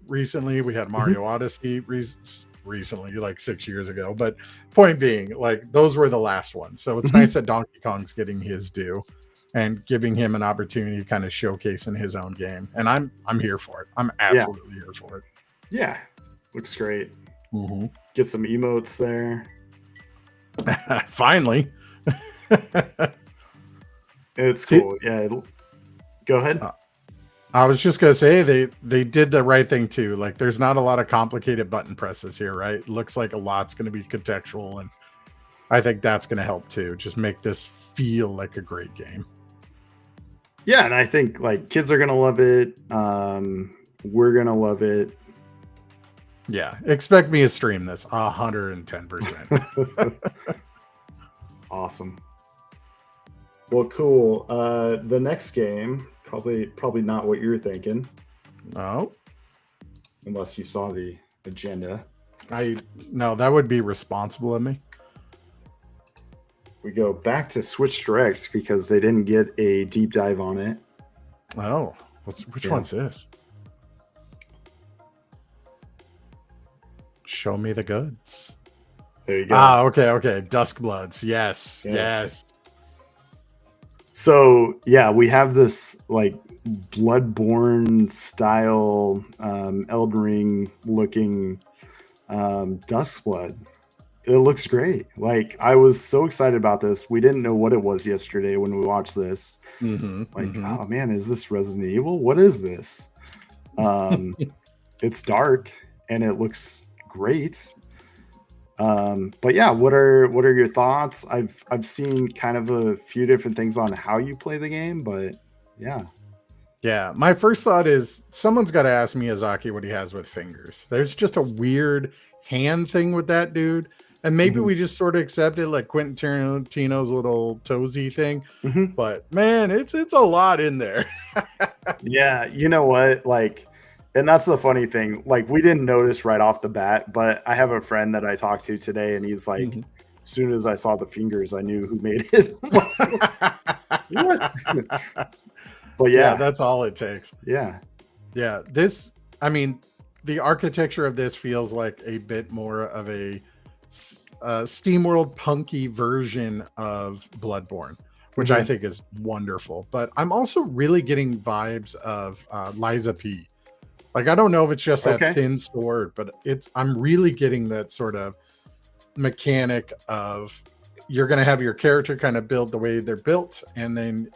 recently. We had Mario Odyssey recently, like 6 years ago. But point being, like those were the last ones. So it's Mhm. nice that Donkey Kong's getting his due and giving him an opportunity to kind of showcase in his own game. And I'm here for it. I'm absolutely here for it. Yeah. Looks great. Mm-hmm. Get some emotes there. Finally. It's See- cool. Yeah. Go ahead. I was just gonna say they did the right thing too. Like there's not a lot of complicated button presses here, right? It looks like a lot's gonna be contextual, and I think that's gonna help too. Just make this feel like a great game. Yeah, and I think like kids are gonna love it. We're gonna love it. Yeah, expect me to stream this 110%. Awesome. Well, cool. The next game, probably not what you're thinking, Oh, unless you saw the agenda. no, that would be responsible of me. We go back to Switch Direct because they didn't get a deep dive on it. Oh, which Yeah. one's this? Show me the goods. There you go. Okay. Duskbloods. Yes. So yeah, we have this like Bloodborne style, Elden Ring looking Duskblood. It looks great. Like I was so excited about this. We didn't know what it was yesterday when we watched this. Like, oh man, is this Resident Evil? What is this? It's dark and it looks great. But yeah, what are your thoughts? I've seen kind of a few different things on how you play the game, but yeah. Yeah, my first thought is someone's got to ask Miyazaki what he has with fingers. There's just a weird hand thing with that dude. And maybe we just sort of accept it like Quentin Tarantino's little toesy thing. Mhm. But man, it's a lot in there. Yeah, you know what? Like, and that's the funny thing. Like, we didn't notice right off the bat, but I have a friend that I talked to today, and he's like, Mhm. as soon as I saw the fingers, I knew who made it. What? But Yeah, yeah, that's all it takes. yeah. Yeah, the architecture of this feels like a bit more of a SteamWorld punky version of Bloodborne, which I think is wonderful. But I'm also really getting vibes of Liza P. Like, I don't know if it's just that thin sword, but I'm really getting that sort of mechanic of you're going to have your character kind of build the way they're built, and then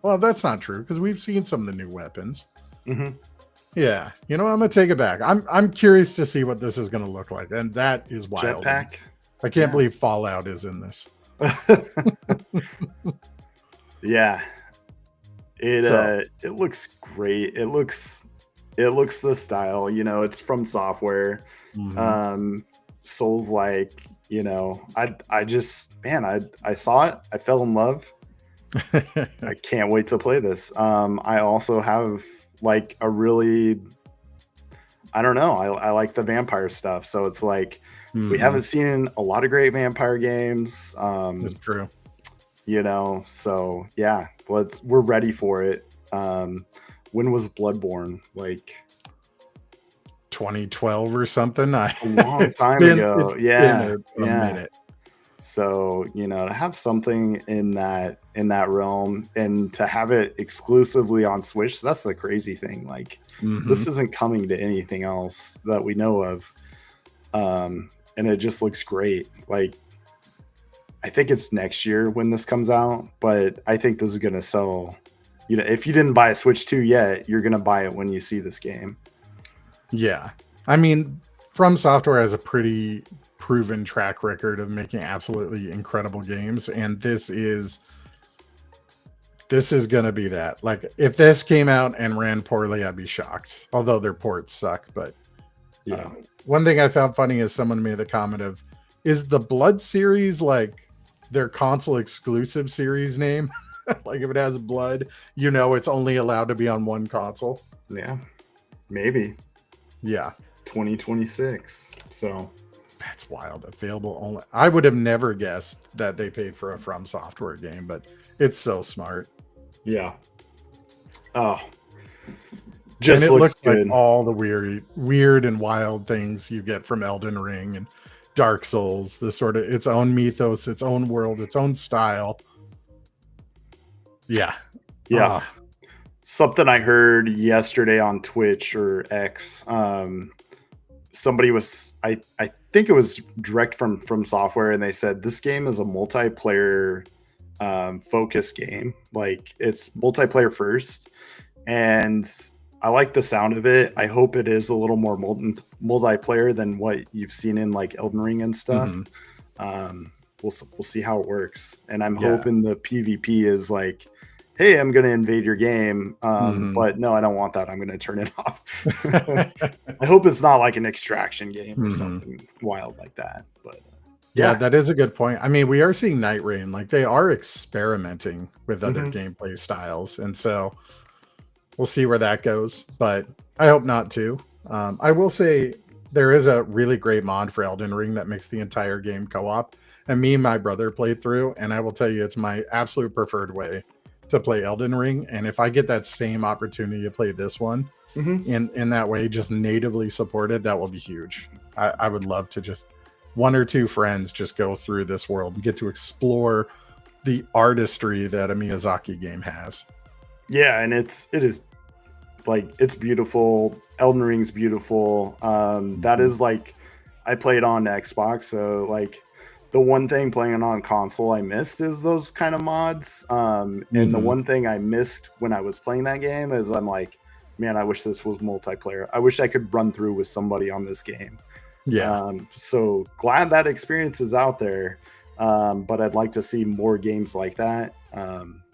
well, that's not true because we've seen some of the new weapons. Yeah, I'm gonna take it back. I'm curious to see what this is gonna look like, and that is wild. Jetpack. I can't believe Fallout is in this. Yeah, it looks great. It looks the style. It's from Software. Souls like. I just I saw it. I fell in love. I can't wait to play this. I also have like a really, I don't know. I like the vampire stuff. So it's like, we haven't seen a lot of great vampire games. That's true. So yeah, we're ready for it. When was Bloodborne? Like 2012 or something. A long time ago. Yeah. A minute. So, to have something in that realm and to have it exclusively on Switch, that's the crazy thing. Like, this isn't coming to anything else that we know of. And it just looks great. Like, I think it's next year when this comes out, but I think this is going to sell. If you didn't buy a Switch 2 yet, you're going to buy it when you see this game. Yeah. I mean, From Software has a pretty proven track record of making absolutely incredible games, and this is going to be that. Like, if this came out and ran poorly, I'd be shocked. Although their ports suck, but yeah. One thing I found funny is someone made the comment of, is the Blood series like their console exclusive series name? Like, if it has blood, it's only allowed to be on one console. Yeah, maybe. Yeah. 2026. So that's wild. Available only. I would have never guessed that they paid for a From Software game, but it's so smart. Yeah. Oh, just and it looks good. Like all the weird and wild things you get from Elden Ring and Dark Souls. This sort of its own mythos, its own world, its own style. Yeah. Something I heard yesterday on Twitch or X. Somebody was, I think it was direct from Software, and they said this game is a multiplayer focus game. Like, it's multiplayer first, and I like the sound of it. I hope it is a little more multiplayer than what you've seen in like Elden Ring and stuff. We'll see how it works, and I'm hoping the PvP is like, hey, I'm going to invade your game, but no, I don't want that. I'm going to turn it off. I hope it's not like an extraction game or something wild like that. But yeah, that is a good point. I mean, we are seeing Night Rain. Like, they are experimenting with other gameplay styles. And so we'll see where that goes. But I hope not too. I will say there is a really great mod for Elden Ring that makes the entire game co-op. And me and my brother played through. And I will tell you, it's my absolute preferred way to play Elden Ring. And if I get that same opportunity to play this one in that way, just natively supported, that will be huge. I would love to just one or two friends just go through this world and get to explore the artistry that a Miyazaki game has. Yeah, and it is like, it's beautiful. Elden Ring's beautiful. That is like, I played on Xbox, so like, the one thing playing on console I missed is those kind of mods. And the one thing I missed when I was playing that game is I'm like, man, I wish this was multiplayer. I wish I could run through with somebody on this game. Yeah. So glad that experience is out there. But I'd like to see more games like that.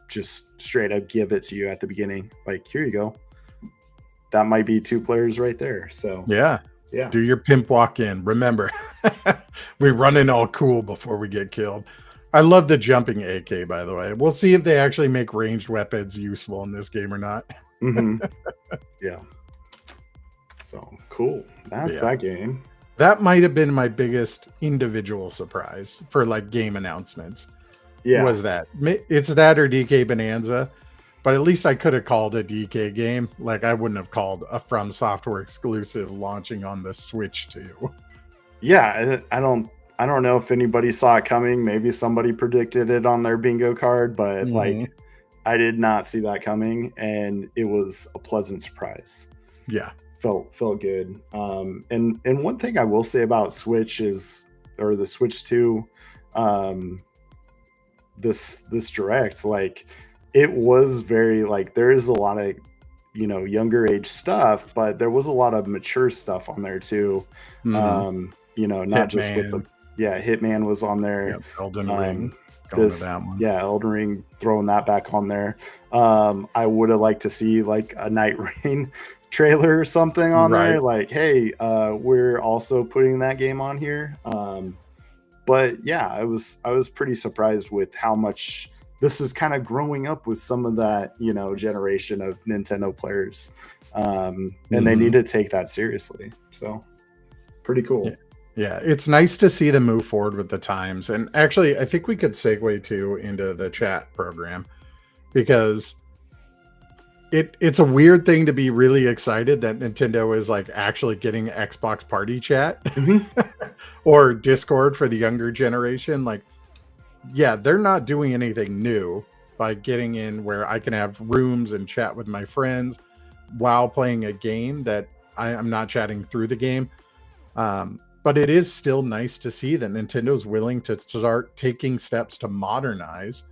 Just straight up give it to you at the beginning. Like, here you go. That might be 2 players right there. So yeah. Do your pimp walk in. Remember, we run in all cool before we get killed. I love the jumping AK, by the way. We'll see if they actually make ranged weapons useful in this game or not. Yeah. So cool. That's that game. That might have been my biggest individual surprise for like game announcements. Yeah. Was that it's that or DK Bonanza? But at least I could have called a DK game. Like, I wouldn't have called a From Software exclusive launching on the Switch 2. Yeah, I don't know if anybody saw it coming. Maybe somebody predicted it on their bingo card, but like, I did not see that coming, and it was a pleasant surprise. Yeah, felt good. And one thing I will say about Switch is, or the Switch 2, this direct, like, it was very like, there is a lot of younger age stuff, but there was a lot of mature stuff on there too. Not Hitman. Just with the Hitman was on there. Elden Ring. Elden Ring, throwing that back on there. I would have liked to see like a Night Rain trailer or something on there. Like, hey, we're also putting that game on here. But yeah, I was pretty surprised with how much this is kind of growing up with some of that, generation of Nintendo players. And they need to take that seriously. So pretty cool. Yeah, it's nice to see them move forward with the times. And actually, I think we could segue too into the chat program, because it's a weird thing to be really excited that Nintendo is like actually getting Xbox Party Chat or Discord for the younger generation. Like, yeah, they're not doing anything new by getting in where I can have rooms and chat with my friends while playing a game that I'm not chatting through the game. But it is still nice to see that Nintendo's willing to start taking steps to modernize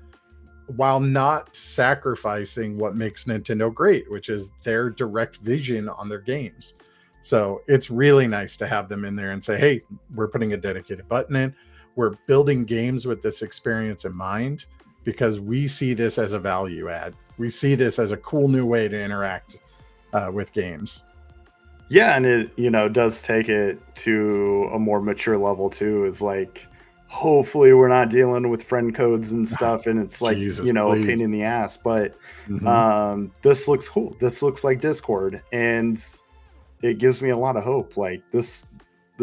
while not sacrificing what makes Nintendo great, which is their direct vision on their games. So it's really nice to have them in there and say, hey, we're putting a dedicated button in. We're building games with this experience in mind because we see this as a value add. We see this as a cool new way to interact with games. Yeah, and it, you know, does take it to a more mature level too. Is like, hopefully we're not dealing with friend codes and stuff, and it's like, Jesus, you know, a please. pain in the ass. But Mhm. this looks cool. This looks like Discord, and it gives me a lot of hope. Like this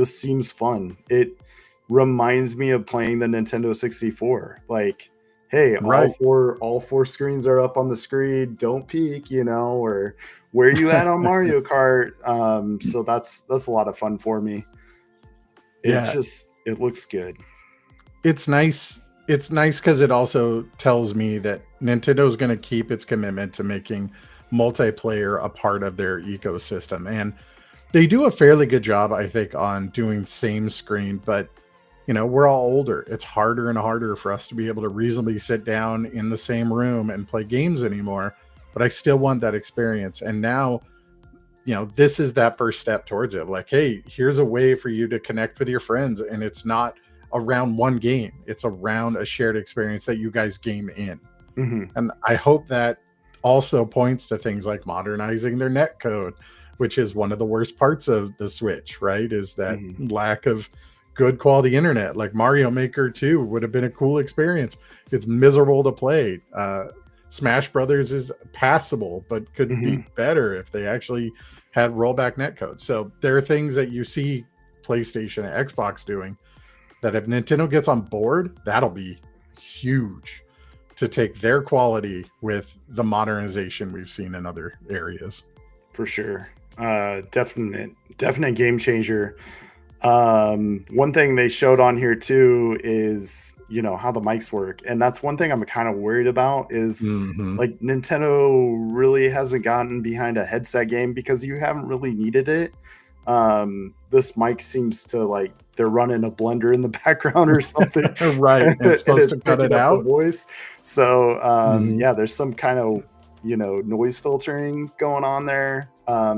seems fun. It reminds me of playing the Nintendo 64. Like, hey, Right. all four screens are up on the screen. Don't peek, you know, or where you at on Mario Kart. So that's a lot of fun for me. Yeah. It looks good. It's nice. It's nice because it also tells me that Nintendo's going to keep its commitment to making multiplayer a part of their ecosystem. And they do a fairly good job, I think, on doing same screen, but you know, we're all older. It's harder and harder for us to be able to reasonably sit down in the same room and play games anymore. But I still want that experience. And now, you know, this is that first step towards it. Like, hey, here's a way for you to connect with your friends. And it's not around one game, it's around a shared experience that you guys game in. Mhm. And I hope that also points to things like modernizing their net code, which is one of the worst parts of the Switch, right? Is that Mhm. lack of good quality internet. Like Mario Maker 2 would have been a cool experience. It's miserable to play. Smash Brothers is passable, but could be Mhm. better if they actually had rollback netcode. So there are things that you see PlayStation and Xbox doing that if Nintendo gets on board, that'll be huge to take their quality with the modernization we've seen in other areas. For sure. Definite game changer. One thing they showed on here too is, you know, how the mics work, and that's one thing I'm kind of worried about is Mm-hmm. like Nintendo really hasn't gotten behind a headset game because you haven't really needed it. This mic seems to like they're running a blender in the background or something Right. and It's supposed it's to cut picking it up the out. voice. So Mm-hmm. yeah, there's some kind of, you know, noise filtering going on there.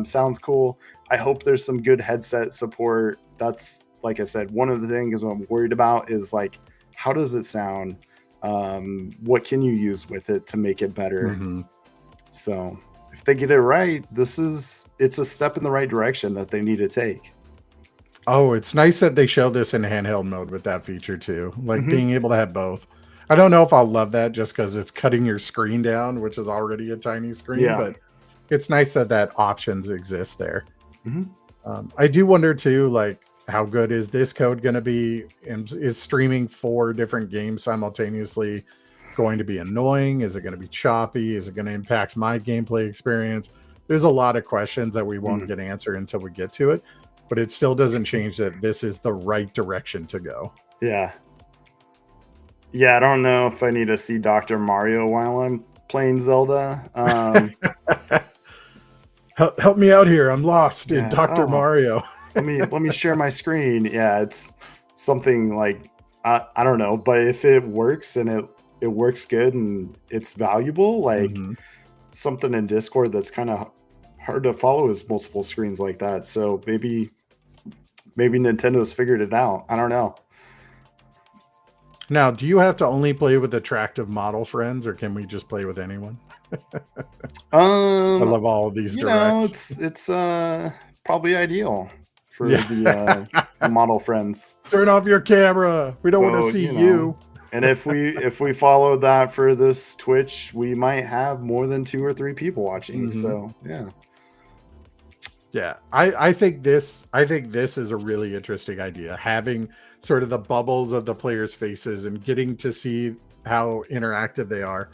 Sounds cool. I hope there's some good headset support. That's, like I said, one of the things I'm worried about is like, how does it sound? What can you use with it to make it better? Mm-hmm. So if they get it right, it's a step in the right direction that they need to take. Oh, it's nice that they show this in handheld mode with that feature too. Like Hmm. being able to have both. I don't know if I'll love that just because it's cutting your screen down, which is already a tiny screen, Yeah. but it's nice that that options exist there. Hmm. I do wonder too, like how good is this code going to be? And is streaming 4 different games simultaneously going to be annoying? Is it going to be choppy? Is it going to impact my gameplay experience? There's a lot of questions that we won't get answered until we get to it, but it still doesn't change that this is the right direction to go. Yeah. Yeah. I don't know if I need to see Dr. Mario while I'm playing Zelda. Help me out here. I'm lost in Yeah. Dr. Oh, Mario. let me share my screen. Yeah, it's something like I don't know, but if it works and it works good and it's valuable, like Mhm. something in Discord that's kind of hard to follow is multiple screens like that. So maybe Nintendo's figured it out. I don't know. Now, do you have to only play with attractive model friends or can we just play with anyone? I Um, love all of these you know, directs. it's probably ideal for Yeah. the model friends. Turn off your camera. We don't want to So, see you know, you. and if we follow that for this Twitch, we might have more than 2 or 3 people watching. Hmm. So, yeah. Yeah, I think this is a really interesting idea. Having sort of the bubbles of the players' faces and getting to see how interactive they are.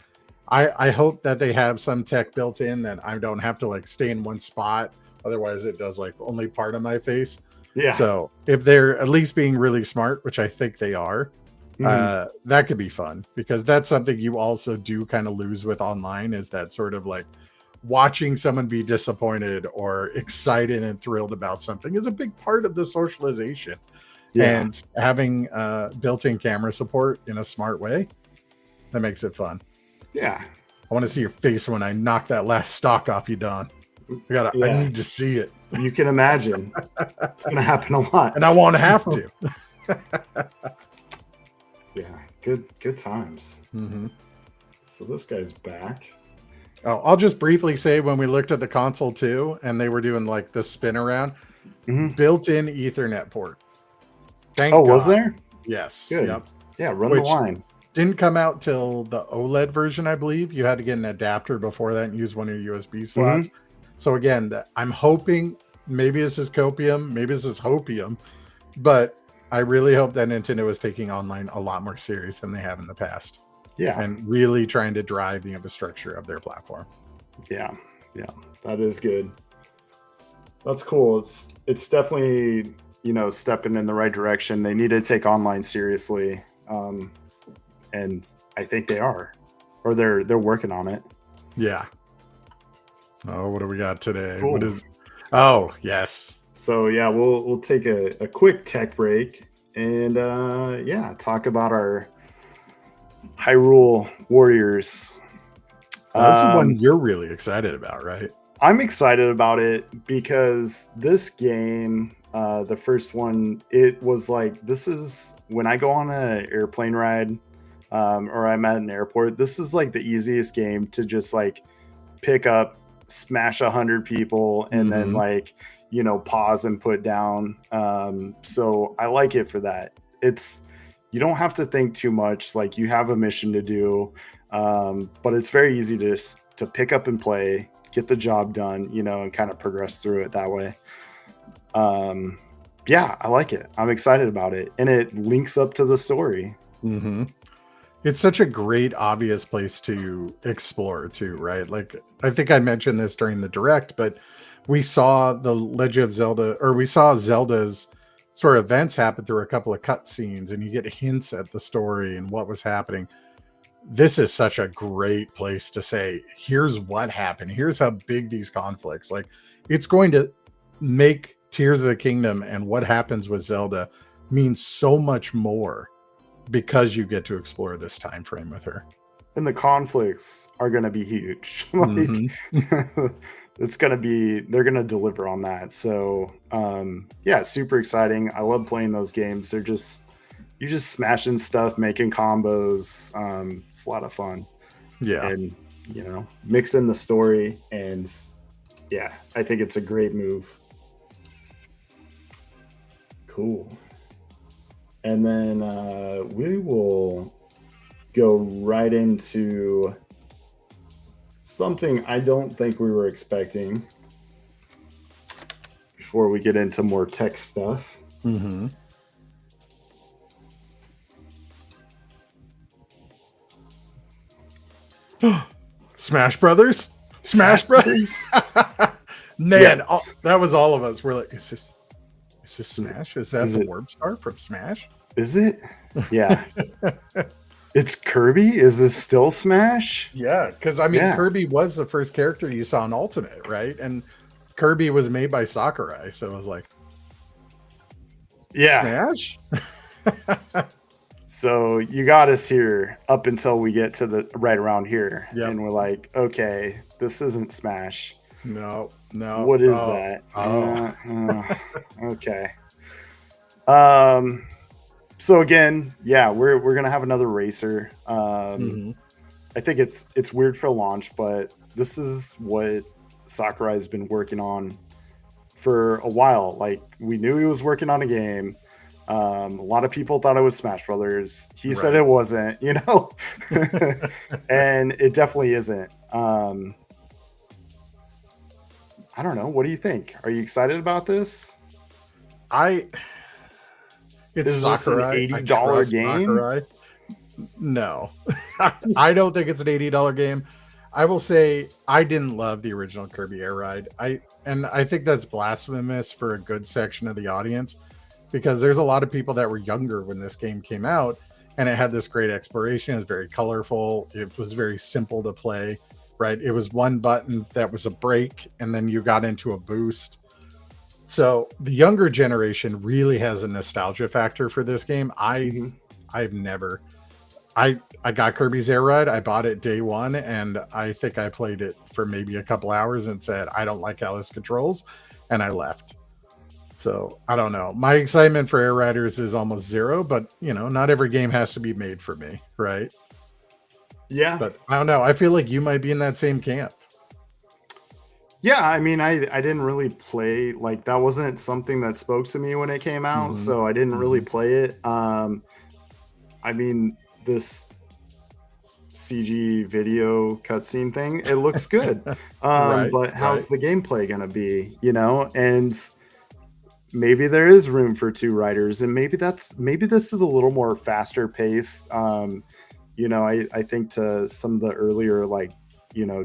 I hope that they have some tech built in that I don't have to like stay in one spot. Otherwise, it does like only part of my face. Yeah. So if they're at least being really smart, which I think they are, That could be fun, because that's something you also do kind of lose with online, is that sort of like watching someone be disappointed or excited and thrilled about something is a big part of the socialization. Yeah. And having built-in camera support in a smart way, that makes it fun. Yeah. I want to see your face when I knock that last stock off you, Don. I need to see it. You can imagine. It's gonna happen a lot. And I want to have to. Yeah, good times. Mm-hmm. So this guy's back. Oh, I'll just briefly say, when we looked at the console too, and they were doing like the spin around, built-in Ethernet port. Thank God. Was there? Yes. Good. Yep. Yeah, run the line. Didn't come out till the OLED version, I believe. You had to get an adapter before that and use one of your USB slots. So again, I'm hoping, maybe this is copium, maybe this is hopium, but I really hope that Nintendo is taking online a lot more serious than they have in the past. Yeah. And really trying to drive the infrastructure of their platform. Yeah. That is good. That's cool. It's definitely, stepping in the right direction. They need to take online seriously. And I think they are. Or they're working on it. Yeah. Oh, what do we got today? Cool. What is... Oh, yes. So yeah, we'll take a quick tech break and talk about our Hyrule Warriors. That's the one you're really excited about, right? I'm excited about it because this game, the first one, it was like, this is when I go on an airplane ride or I'm at an airport, this is like the easiest game to just like pick up, smash 100 people, and then like, pause and put down. So I like it for that. You don't have to think too much. Like, you have a mission to do, but it's very easy to pick up and play, get the job done, and kind of progress through it that way. Yeah, I like it. I'm excited about it. And it links up to the story. Mm-hmm. It's such a great, obvious place to explore too, right? Like, I think I mentioned this during the direct, but we saw the Legend of Zelda, or we saw Zelda's sort of events happen through a couple of cutscenes, and you get hints at the story and what was happening. This is such a great place to say, here's what happened. Here's how big these conflicts, like, it's going to make Tears of the Kingdom and what happens with Zelda mean so much more because you get to explore this time frame with her. And the conflicts are going to be huge. It's going to be, they're going to deliver on that. So super exciting. I love playing those games. You're just smashing stuff, making combos. It's a lot of fun. Yeah. And, mix in the story. And yeah, I think it's a great move. Cool. And then we will go right into something I don't think we were expecting before we get into more tech stuff. Mm-hmm. Smash Brothers? Smash Brothers? Man, that was all of us. We're like, is this Smash? Is that the Warp Star from Smash? Is it? Yeah. It's Kirby? Is this still Smash? Yeah, because Kirby was the first character you saw in Ultimate, right? And Kirby was made by Sakurai, so it was like, Smash? So you got us here up until we get to the right around here. Yep. And we're like, okay, this isn't Smash. No. What is that? Okay. So again, we're gonna have another racer. I think it's weird for launch, but this is what Sakurai's been working on for a while. Like, we knew he was working on a game. A lot of people thought it was Smash Brothers. He said it wasn't, and it definitely isn't. I don't know. What do you think? Are you excited about this? It's is Sakurai. This an $80 game? Sakurai. No, I don't think it's an $80 game. I will say I didn't love the original Kirby Air Ride. I think that's blasphemous for a good section of the audience, because there's a lot of people that were younger when this game came out, and it had this great exploration. It was very colorful. It was very simple to play, right? It was one button that was a break, and then you got into a boost. So the younger generation really has a nostalgia factor for this game. I've never. I got Kirby's Air Ride. I bought it day one, and I think I played it for maybe a couple hours and said, I don't like how this controls, and I left. So I don't know. My excitement for Air Riders is almost zero, but not every game has to be made for me, right? Yeah. But I don't know. I feel like you might be in that same camp. Yeah, I mean, I didn't really play, like, that wasn't something that spoke to me when it came out, so I didn't really play it. I mean, this CG video cutscene thing, it looks good. But how's the gameplay gonna be, And maybe there is room for two riders, and maybe this is a little more faster paced. I think to some of the earlier, like,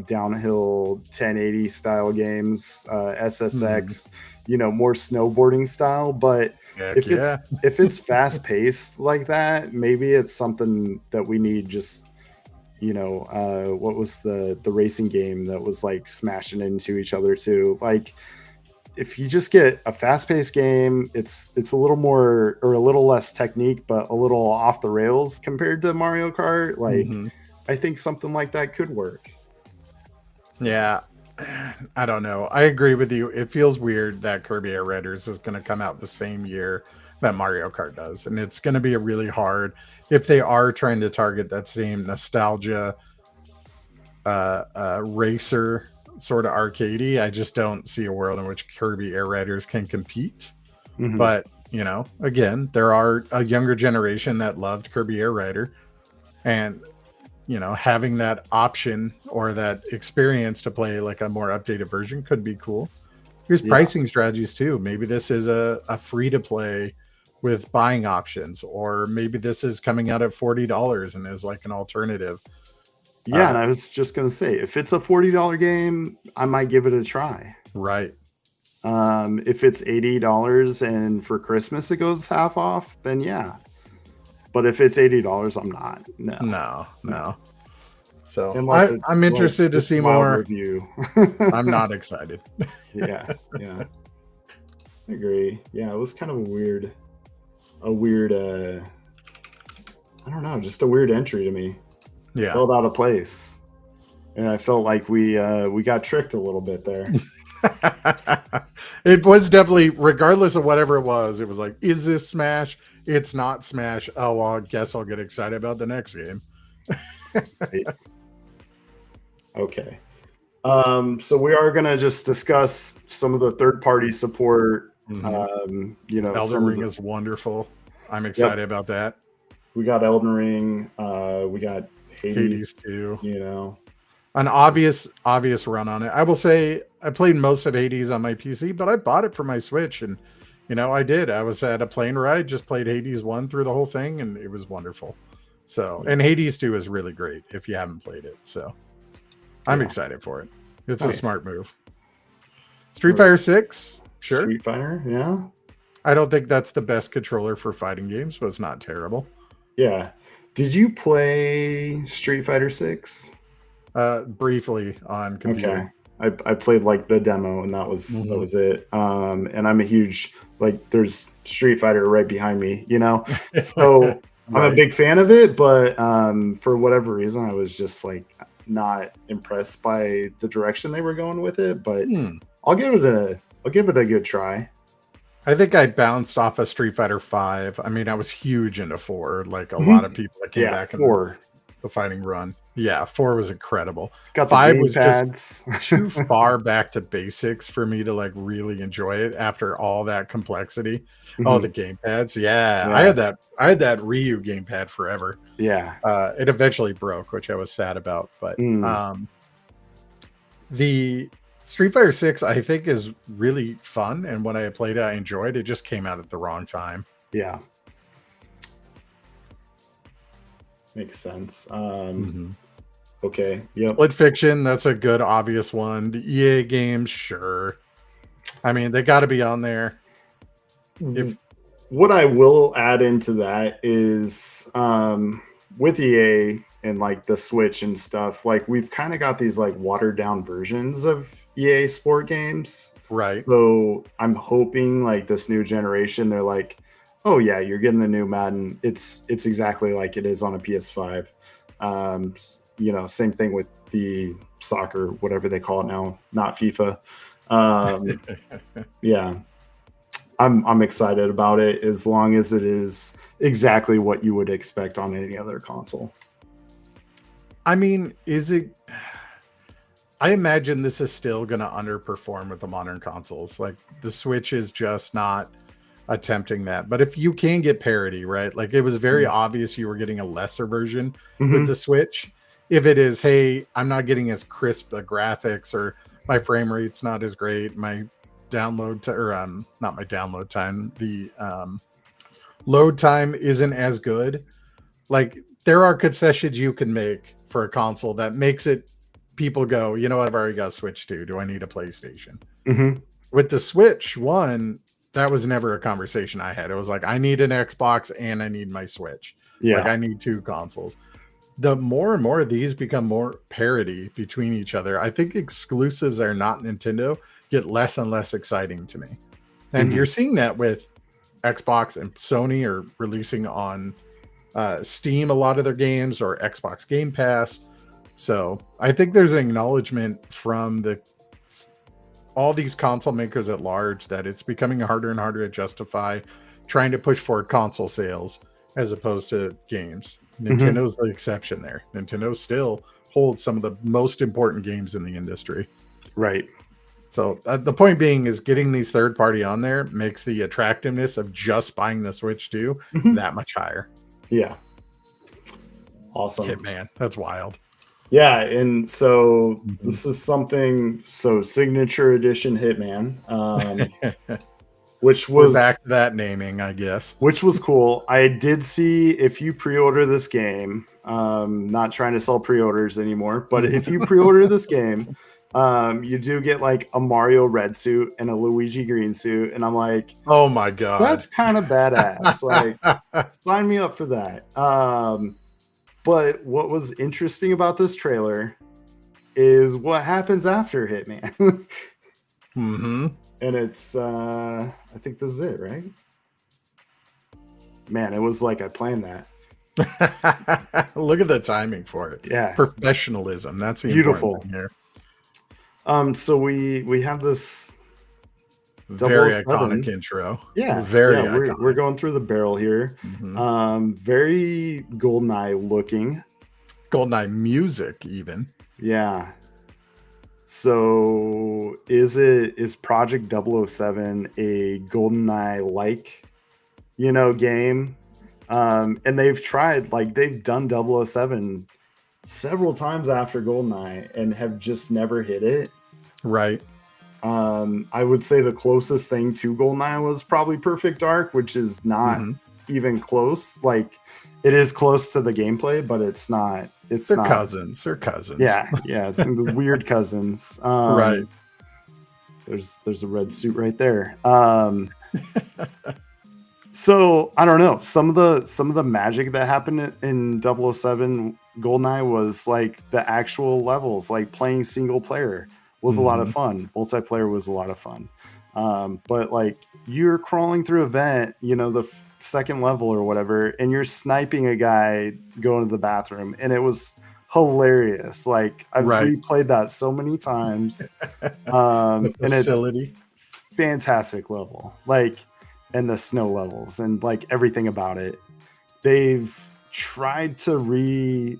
downhill 1080 style games, SSX, more snowboarding style. But if it's fast paced like that, maybe it's something that we need. Just what was the racing game that was like smashing into each other too? Like, if you just get a fast paced game, it's a little more, or a little less technique, but a little off the rails compared to Mario Kart. Like, I think something like that could work. Yeah, I don't know. I agree with you. It feels weird that Kirby Air Riders is going to come out the same year that Mario Kart does. And it's going to be a really hard, if they are trying to target that same nostalgia racer sort of arcadey, I just don't see a world in which Kirby Air Riders can compete. But, again, there are a younger generation that loved Kirby Air Rider. And having that option or that experience to play like a more updated version could be cool. Here's pricing strategies too. Maybe this is a free to play with buying options, or maybe this is coming out at $40 and is like an alternative. Yeah, and I was just gonna say, if it's a $40 game, I might give it a try. Right. If it's $80 and for Christmas it goes half off, then yeah. But if it's $80, I'm not. No. So I'm interested to see more. Review. I'm not excited. Yeah. I agree. Yeah, it was kind of a weird, I don't know, just a weird entry to me. Yeah. Felt out of place. And I felt like we got tricked a little bit there. It was definitely, regardless of whatever it was like, is this Smash? It's not Smash. Oh, well, I guess I'll get excited about the next game. Okay. So we are going to just discuss some of the third-party support. Elden Ring is wonderful. I'm excited about that. We got Elden Ring. We got Hades too. An obvious run on it. I will say I played most of Hades on my PC, but I bought it for my Switch, and I did. I was at a plane ride, just played Hades 1 through the whole thing, and it was wonderful. So, and Hades 2 is really great if you haven't played it. So, I'm excited for it. It's a smart move. Street Fighter 6, sure. Street Fighter, yeah. I don't think that's the best controller for fighting games, but it's not terrible. Yeah. Did you play Street Fighter 6? Briefly on computer. Okay. I played like the demo, and that was it. And I'm a huge, like, there's Street Fighter right behind me, So I'm a big fan of it, but for whatever reason, I was just like not impressed by the direction they were going with it. But I'll give it a good try. I think I bounced off of Street Fighter 5. I mean, I was huge into 4, like a lot of people that came back in the fighting run. Yeah, 4 was incredible. Got 5 was just too far back to basics for me to like really enjoy it after all that complexity. Oh, the gamepads. Yeah. I had that Ryu gamepad forever. Yeah. It eventually broke, which I was sad about. But the Street Fighter 6, I think, is really fun, and when I played it, I enjoyed it. It just came out at the wrong time. Yeah. Makes sense. Okay. Yep. Split Fiction, that's a good obvious one. The EA games, sure. I mean, they got to be on there. what I will add into that is with EA and like the Switch and stuff, like we've kind of got these like watered down versions of EA sport games. Right. So I'm hoping like this new generation, they're like, oh yeah, you're getting the new Madden. It's exactly like it is on a PS5. Same thing with the soccer, whatever they call it now, not FIFA. Um, yeah, I'm excited about it as long as it is exactly what you would expect on any other console. I mean, is it? I imagine this is still going to underperform with the modern consoles. Like the Switch is just not attempting that. But if you can get parity, right? Like it was very obvious you were getting a lesser version with the Switch. If it is, hey, I'm not getting as crisp a graphics, or my frame rate's not as great, my download not my download time, the load time isn't as good. Like there are concessions you can make for a console that makes it people go, you know what, I've already got Switch 2. Do I need a PlayStation? With the Switch 1, that was never a conversation I had. It was like, I need an Xbox and I need my Switch. Yeah. Like I need two consoles. The more and more of these become more parity between each other, I think exclusives that are not Nintendo get less and less exciting to me. And you're seeing that with Xbox and Sony are releasing on Steam a lot of their games, or Xbox Game Pass. So I think there's an acknowledgement from all these console makers at large that it's becoming harder and harder to justify trying to push forward console sales as opposed to games. Nintendo's the exception there. Nintendo still holds some of the most important games in the industry. Right. So the point being is getting these third party on there makes the attractiveness of just buying the Switch 2 that much higher. Yeah. Awesome. Hitman. That's wild. Yeah, and so this is something, so Signature Edition Hitman, which was... We're back to that naming, I guess. Which was cool. I did see, if you pre-order this game, not trying to sell pre-orders anymore, but if you pre-order this game, you do get like a Mario red suit and a Luigi green suit, and I'm like, oh my god, that's kind of badass. Like, sign me up for that. But what was interesting about this trailer is what happens after Hitman. And it's, I think this is it, right? Man, it was like I planned that. Look at the timing for it. Yeah. Professionalism. That's the beautiful important thing here. So we have this very iconic intro. Yeah. Very iconic. We're going through the barrel here. Very GoldenEye looking. GoldenEye music, even. Yeah. So is Project 007 a GoldenEye like, game? And they've tried, like they've done 007 several times after GoldenEye and have just never hit it. Right. I would say the closest thing to GoldenEye was probably Perfect Dark, which is not even close. Like it is close to the gameplay, but it's not. They're cousins. They're cousins. Yeah, the weird cousins. Right. There's a red suit right there. So I don't know. Some of the magic that happened in 007 GoldenEye was like the actual levels, like playing single player was a lot of fun. Multiplayer was a lot of fun. But like you're crawling through a vent, the second level or whatever, and you're sniping a guy going to the bathroom, and it was hilarious. Like I've replayed that so many times. The facility. And it's fantastic level. Like, and the snow levels and like everything about it. They've tried to remake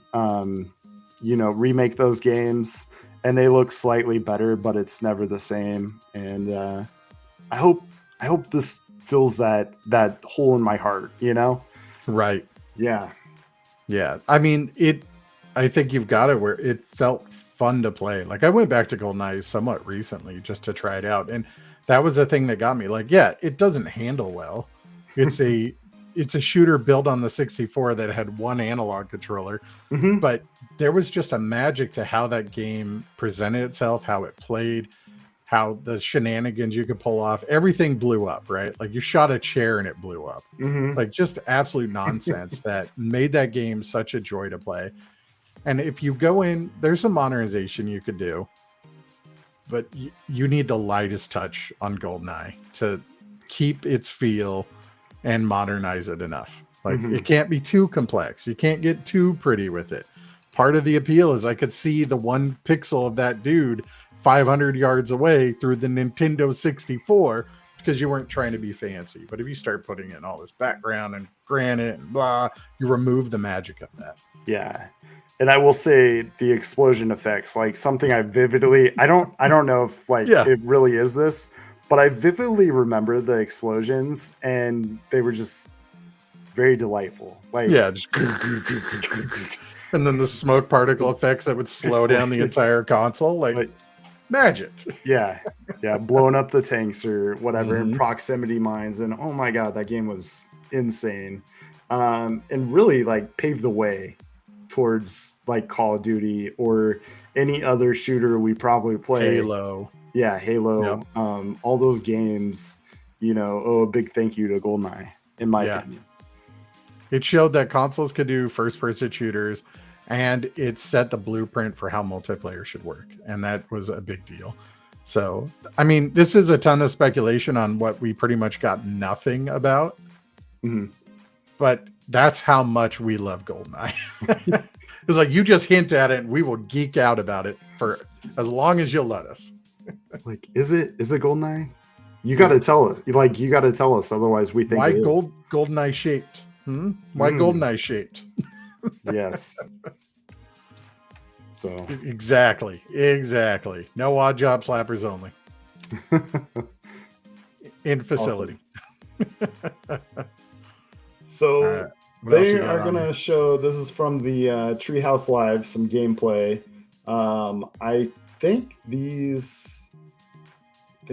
those games, and they look slightly better, but it's never the same. And I hope this fills that hole in my heart, Right. Yeah. I mean, I think you've got it where it felt fun to play. Like I went back to GoldenEye somewhat recently just to try it out, and that was the thing that got me. Like, yeah, it doesn't handle well. It's a shooter built on the 64 that had one analog controller, but there was just a magic to how that game presented itself, how it played, how the shenanigans you could pull off, everything blew up, right? Like you shot a chair and it blew up. Mm-hmm. Like just absolute nonsense that made that game such a joy to play. And if you go in, there's some modernization you could do, but you need the lightest touch on GoldenEye to keep its feel and modernize it enough. Like it can't be too complex. You can't get too pretty with it. Part of the appeal is I could see the one pixel of that dude 500 yards away through the Nintendo 64 because you weren't trying to be fancy. But if you start putting in all this background and granite and blah, you remove the magic of that. Yeah. And I will say the explosion effects, like something I vividly, I don't know if like it really is this, but I vividly remember the explosions and they were just very delightful. Like, yeah, just and then the smoke particle effects that would slow down the entire console, like magic. Yeah, blowing up the tanks or whatever in proximity mines, and oh my god, that game was insane, and really like paved the way towards like Call of Duty or any other shooter we probably play. Halo. Yeah, Halo. Yep. All those games, you know, a big thank you to GoldenEye, in my opinion. It showed that consoles could do first-person shooters, and it set the blueprint for how multiplayer should work, and that was a big deal. So, I mean, this is a ton of speculation on what we pretty much got nothing about, but that's how much we love GoldenEye. It's like you just hint at it, and we will geek out about it for as long as you'll let us. Like, is it GoldenEye? You got to tell us. Like, you got to tell us, otherwise we think why GoldenEye shaped. Why GoldenEye shaped? Yes. So exactly. No odd job slappers only. In facility. Awesome. So they are going to show. This is from the Treehouse Live, some gameplay. I think they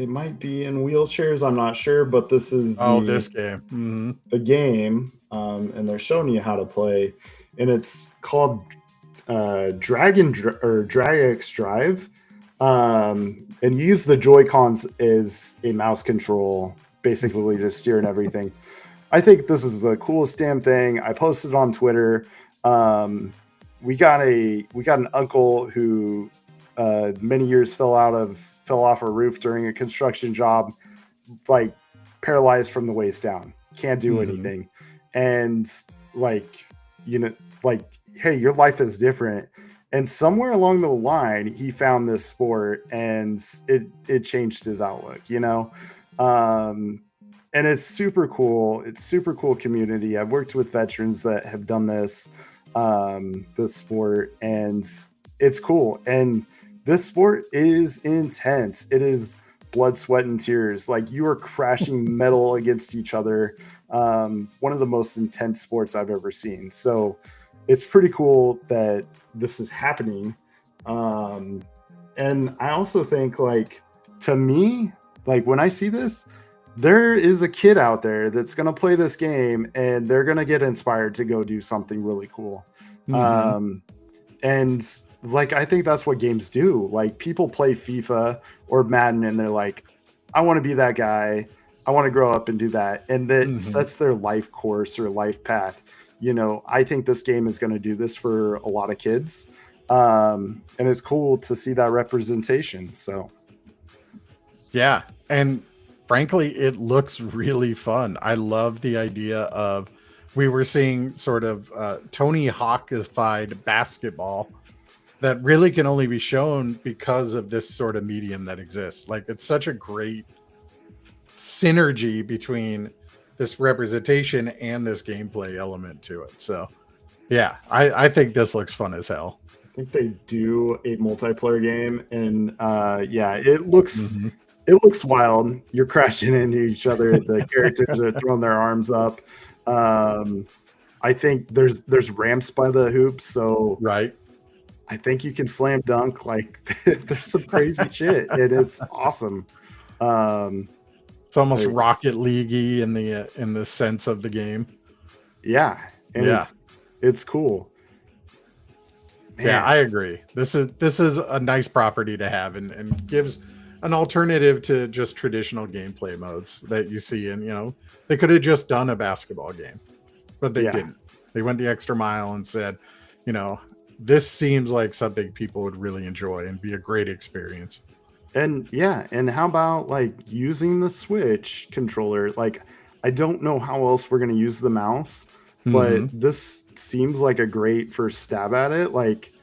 might be in wheelchairs. I'm not sure, but this is this game. The game, and they're showing you how to play, and it's called DragX Drive, and you use the Joy-Cons as a mouse control, basically to steer and everything. I think this is the coolest damn thing. I posted on Twitter. We got an uncle who many years fell off a roof during a construction job, like paralyzed from the waist down, can't do anything. And like, you know, like, hey, your life is different. And somewhere along the line, he found this sport and it changed his outlook, you know? And it's super cool. It's super cool community. I've worked with veterans that have done this sport, and it's cool. And this sport is intense. It is blood, sweat, and tears. Like, you are crashing metal against each other. One of the most intense sports I've ever seen. So it's pretty cool that this is happening. And I also think, like, to me, like, when I see this, there is a kid out there that's going to play this game and they're going to get inspired to go do something really cool. And like, I think that's what games do. Like, people play FIFA or Madden and they're like, I want to be that guy. I want to grow up and do that. And that sets their life course or life path. You know, I think this game is going to do this for a lot of kids. And it's cool to see that representation. So, yeah. And frankly, it looks really fun. I love the idea of, we were seeing sort of Tony Hawkified basketball that really can only be shown because of this sort of medium that exists. Like, it's such a great synergy between this representation and this gameplay element to it. So yeah, I think this looks fun as hell. I think they do a multiplayer game, and it looks wild. You're crashing into each other. The characters are throwing their arms up. I think there's ramps by the hoops, so right. I think you can slam dunk. Like, there's some crazy shit. It is awesome. It's almost Rocket League-y in the sense of the game. Yeah, and it's cool. Man. Yeah, I agree. This is a nice property to have, and gives an alternative to just traditional gameplay modes that you see in, they could have just done a basketball game, but they didn't. They went the extra mile and said, this seems like something people would really enjoy and be a great experience. And and how about like using the Switch controller? Like, I don't know how else we're going to use the mouse, but this seems like a great first stab at it. Like,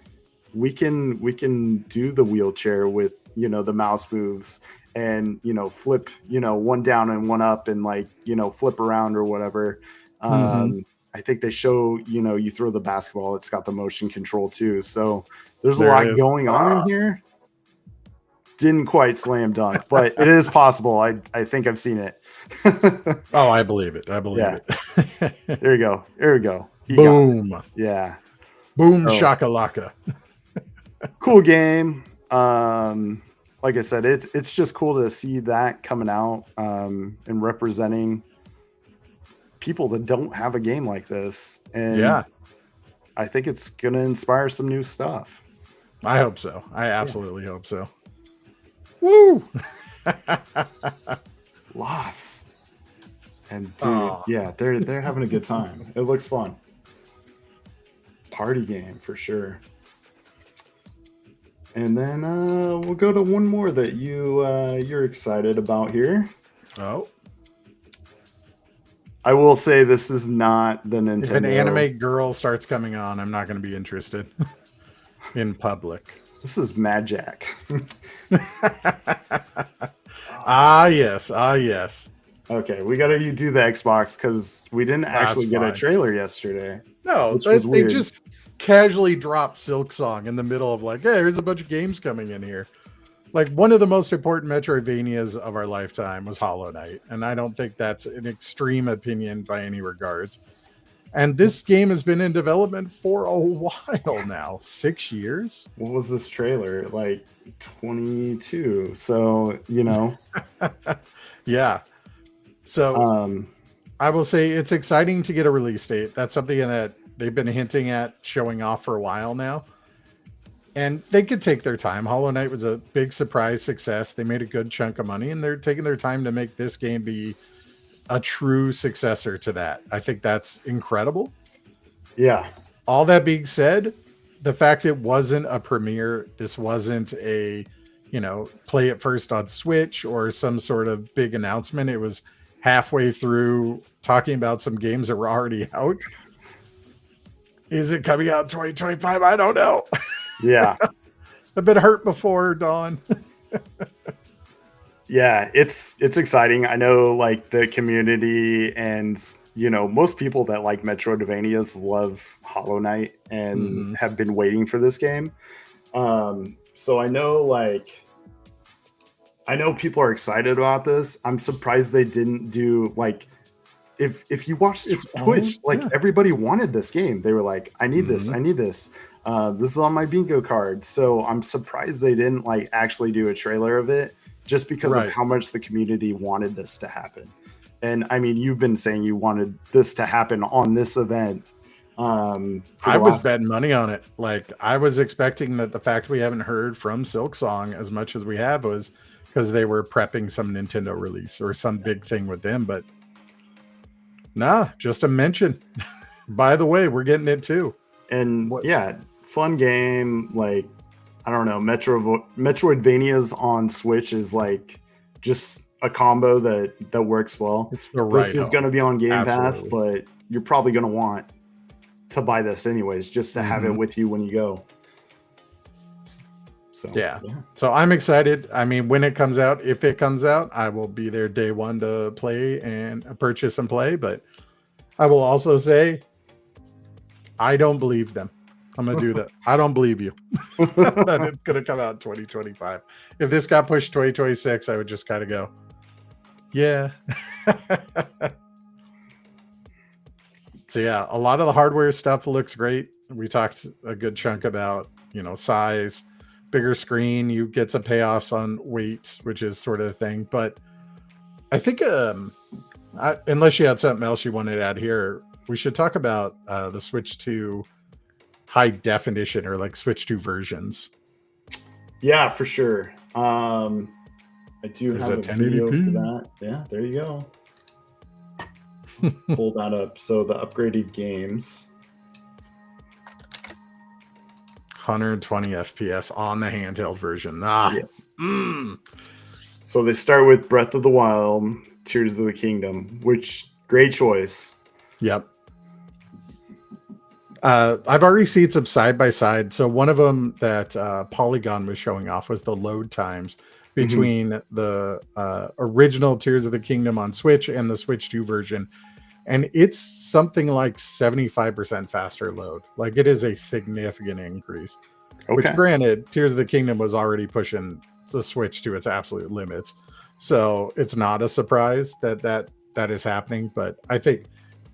we can do the wheelchair with, the mouse moves and, flip, one down and one up and like, flip around or whatever. I think they show, you throw the basketball, it's got the motion control too. So there's a lot going on in here. Didn't quite slam dunk, but it is possible. I think I've seen it. Oh, I believe it. I believe it. There you go. There we go. Boom. Yeah. Boom shakalaka. Cool game. Like I said, it's just cool to see that coming out and representing people that don't have a game like this. And I think it's gonna inspire some new stuff. I hope so. I absolutely hope so. Woo! Loss. And dude, they're having a good time. It looks fun. Party game for sure. And then we'll go to one more that you're excited about here. Oh. I will say this is not the Nintendo. If an anime girl starts coming on, I'm not going to be interested in public. This is Mad Jack. Yes. Okay, we got to do the Xbox because we didn't actually get a trailer yesterday. No, they just casually dropped Silksong in the middle of like, hey, here's a bunch of games coming in here. Like, one of the most important Metroidvanias of our lifetime was Hollow Knight, and I don't think that's an extreme opinion by any regards. And this game has been in development for a while now. 6 years? What was this trailer? Like 22. So, Yeah. So I will say it's exciting to get a release date. That's something that they've been hinting at showing off for a while now. And they could take their time. Hollow Knight was a big surprise success. They made a good chunk of money, and they're taking their time to make this game be a true successor to that. I think that's incredible. Yeah. All that being said, the fact it wasn't a premiere, this wasn't a, play it first on Switch or some sort of big announcement. It was halfway through talking about some games that were already out. Is it coming out in 2025? I don't know. Yeah. I've been hurt before, Dawn. Yeah, it's exciting. I know like the community and most people that like Metroidvanias love Hollow Knight and have been waiting for this game. So I know people are excited about this. I'm surprised they didn't do like if you watch Twitch, everybody wanted this game. They were like, I need this, I need this. This is on my bingo card. So I'm surprised they didn't like actually do a trailer of it just because of how much the community wanted this to happen. And I mean, you've been saying you wanted this to happen on this event. I was betting money on it. Like, I was expecting that the fact we haven't heard from Silksong as much as we have was because they were prepping some Nintendo release or some big thing with them. But nah, just a mention. By the way, we're getting it too. And fun game. Like, I don't know, Metroidvanias on Switch is like just a combo that works well. It's the right. This is going to be on Game Pass, but you're probably going to want to buy this anyways, just to have it with you when you go. So yeah. So I'm excited. I mean, when it comes out, if it comes out, I will be there day one to play and purchase and play. But I will also say, I don't believe them. I'm going to do that. I don't believe you that it's going to come out in 2025. If this got pushed 2026, I would just kind of go, yeah. So yeah, a lot of the hardware stuff looks great. We talked a good chunk about, size, bigger screen. You get some payoffs on weight, which is sort of the thing. But I think, unless you had something else you wanted to add here, we should talk about the Switch 2 high definition or like Switch 2 versions. Yeah, for sure. I do There's have that a video for 1080p. that. Yeah, there you go. Pull that up. So the upgraded games. 120 FPS on the handheld version. So they start with Breath of the Wild, Tears of the Kingdom, which great choice. Yep. I've already seen some side by side. So one of them that Polygon was showing off was the load times between the original Tears of the Kingdom on Switch and the Switch 2 version. And it's something like 75% faster load. Like it is a significant increase. Okay. Which granted, Tears of the Kingdom was already pushing the Switch to its absolute limits. So it's not a surprise that is happening. But I think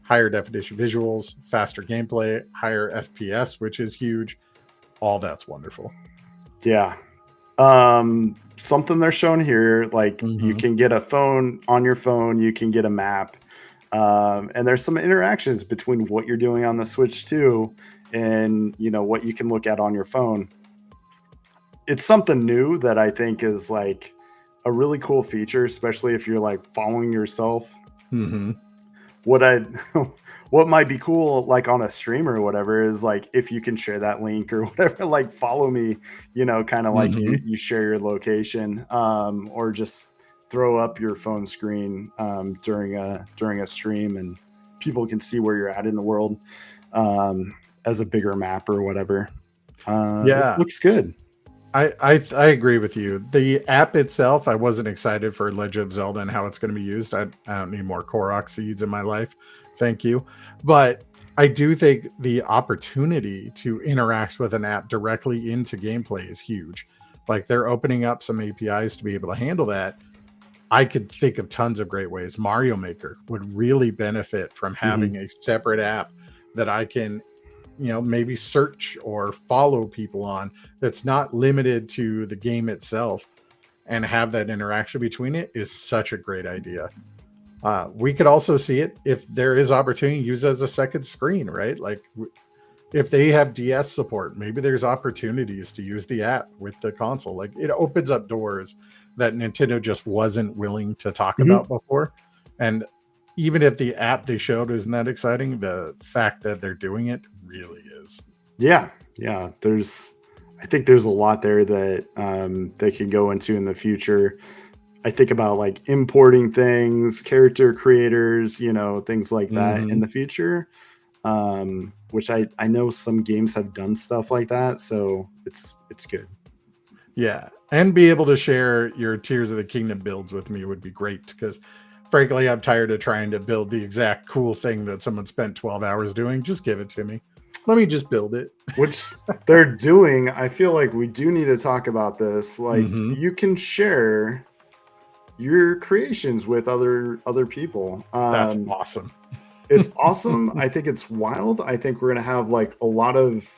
higher definition visuals, faster gameplay, higher FPS, which is huge. All that's wonderful. Yeah. Something they're showing here, like you can get a phone on your phone, you can get a map. And there's some interactions between what you're doing on the Switch 2 and, you know, what you can look at on your phone. It's something new that I think is like a really cool feature, especially if you're like following yourself. What might be cool, like on a stream or whatever, is like if you can share that link or whatever, like follow me, you know, kind of like you share your location, or just throw up your phone screen during a stream, and people can see where you're at in the world as a bigger map or whatever. It looks good. I agree with you. The app itself, I wasn't excited for Legend of Zelda and how it's going to be used. I don't need more Korok seeds in my life. Thank you. But I do think the opportunity to interact with an app directly into gameplay is huge. Like they're opening up some APIs to be able to handle that. I could think of tons of great ways. Mario Maker would really benefit from having a separate app that I can, you know, maybe search or follow people on that's not limited to the game itself, and have that interaction between it is such a great idea. We could also see it if there is opportunity to use it as a second screen, right? Like if they have DS support, maybe there's opportunities to use the app with the console. Like it opens up doors that Nintendo just wasn't willing to talk about before. And even if the app they showed isn't that exciting, the fact that they're doing it really is. Yeah. I think there's a lot there that they can go into in the future. I think about like importing things, character creators, you know, things like that in the future, which I know some games have done stuff like that. So it's good. Yeah. And be able to share your Tears of the Kingdom builds with me would be great, because frankly, I'm tired of trying to build the exact cool thing that someone spent 12 hours doing. Just give it to me. Let me just build it. Which they're doing. I feel like we do need to talk about this. Like you can share your creations with other people. That's awesome. It's awesome. I think it's wild. I think we're gonna have like a lot of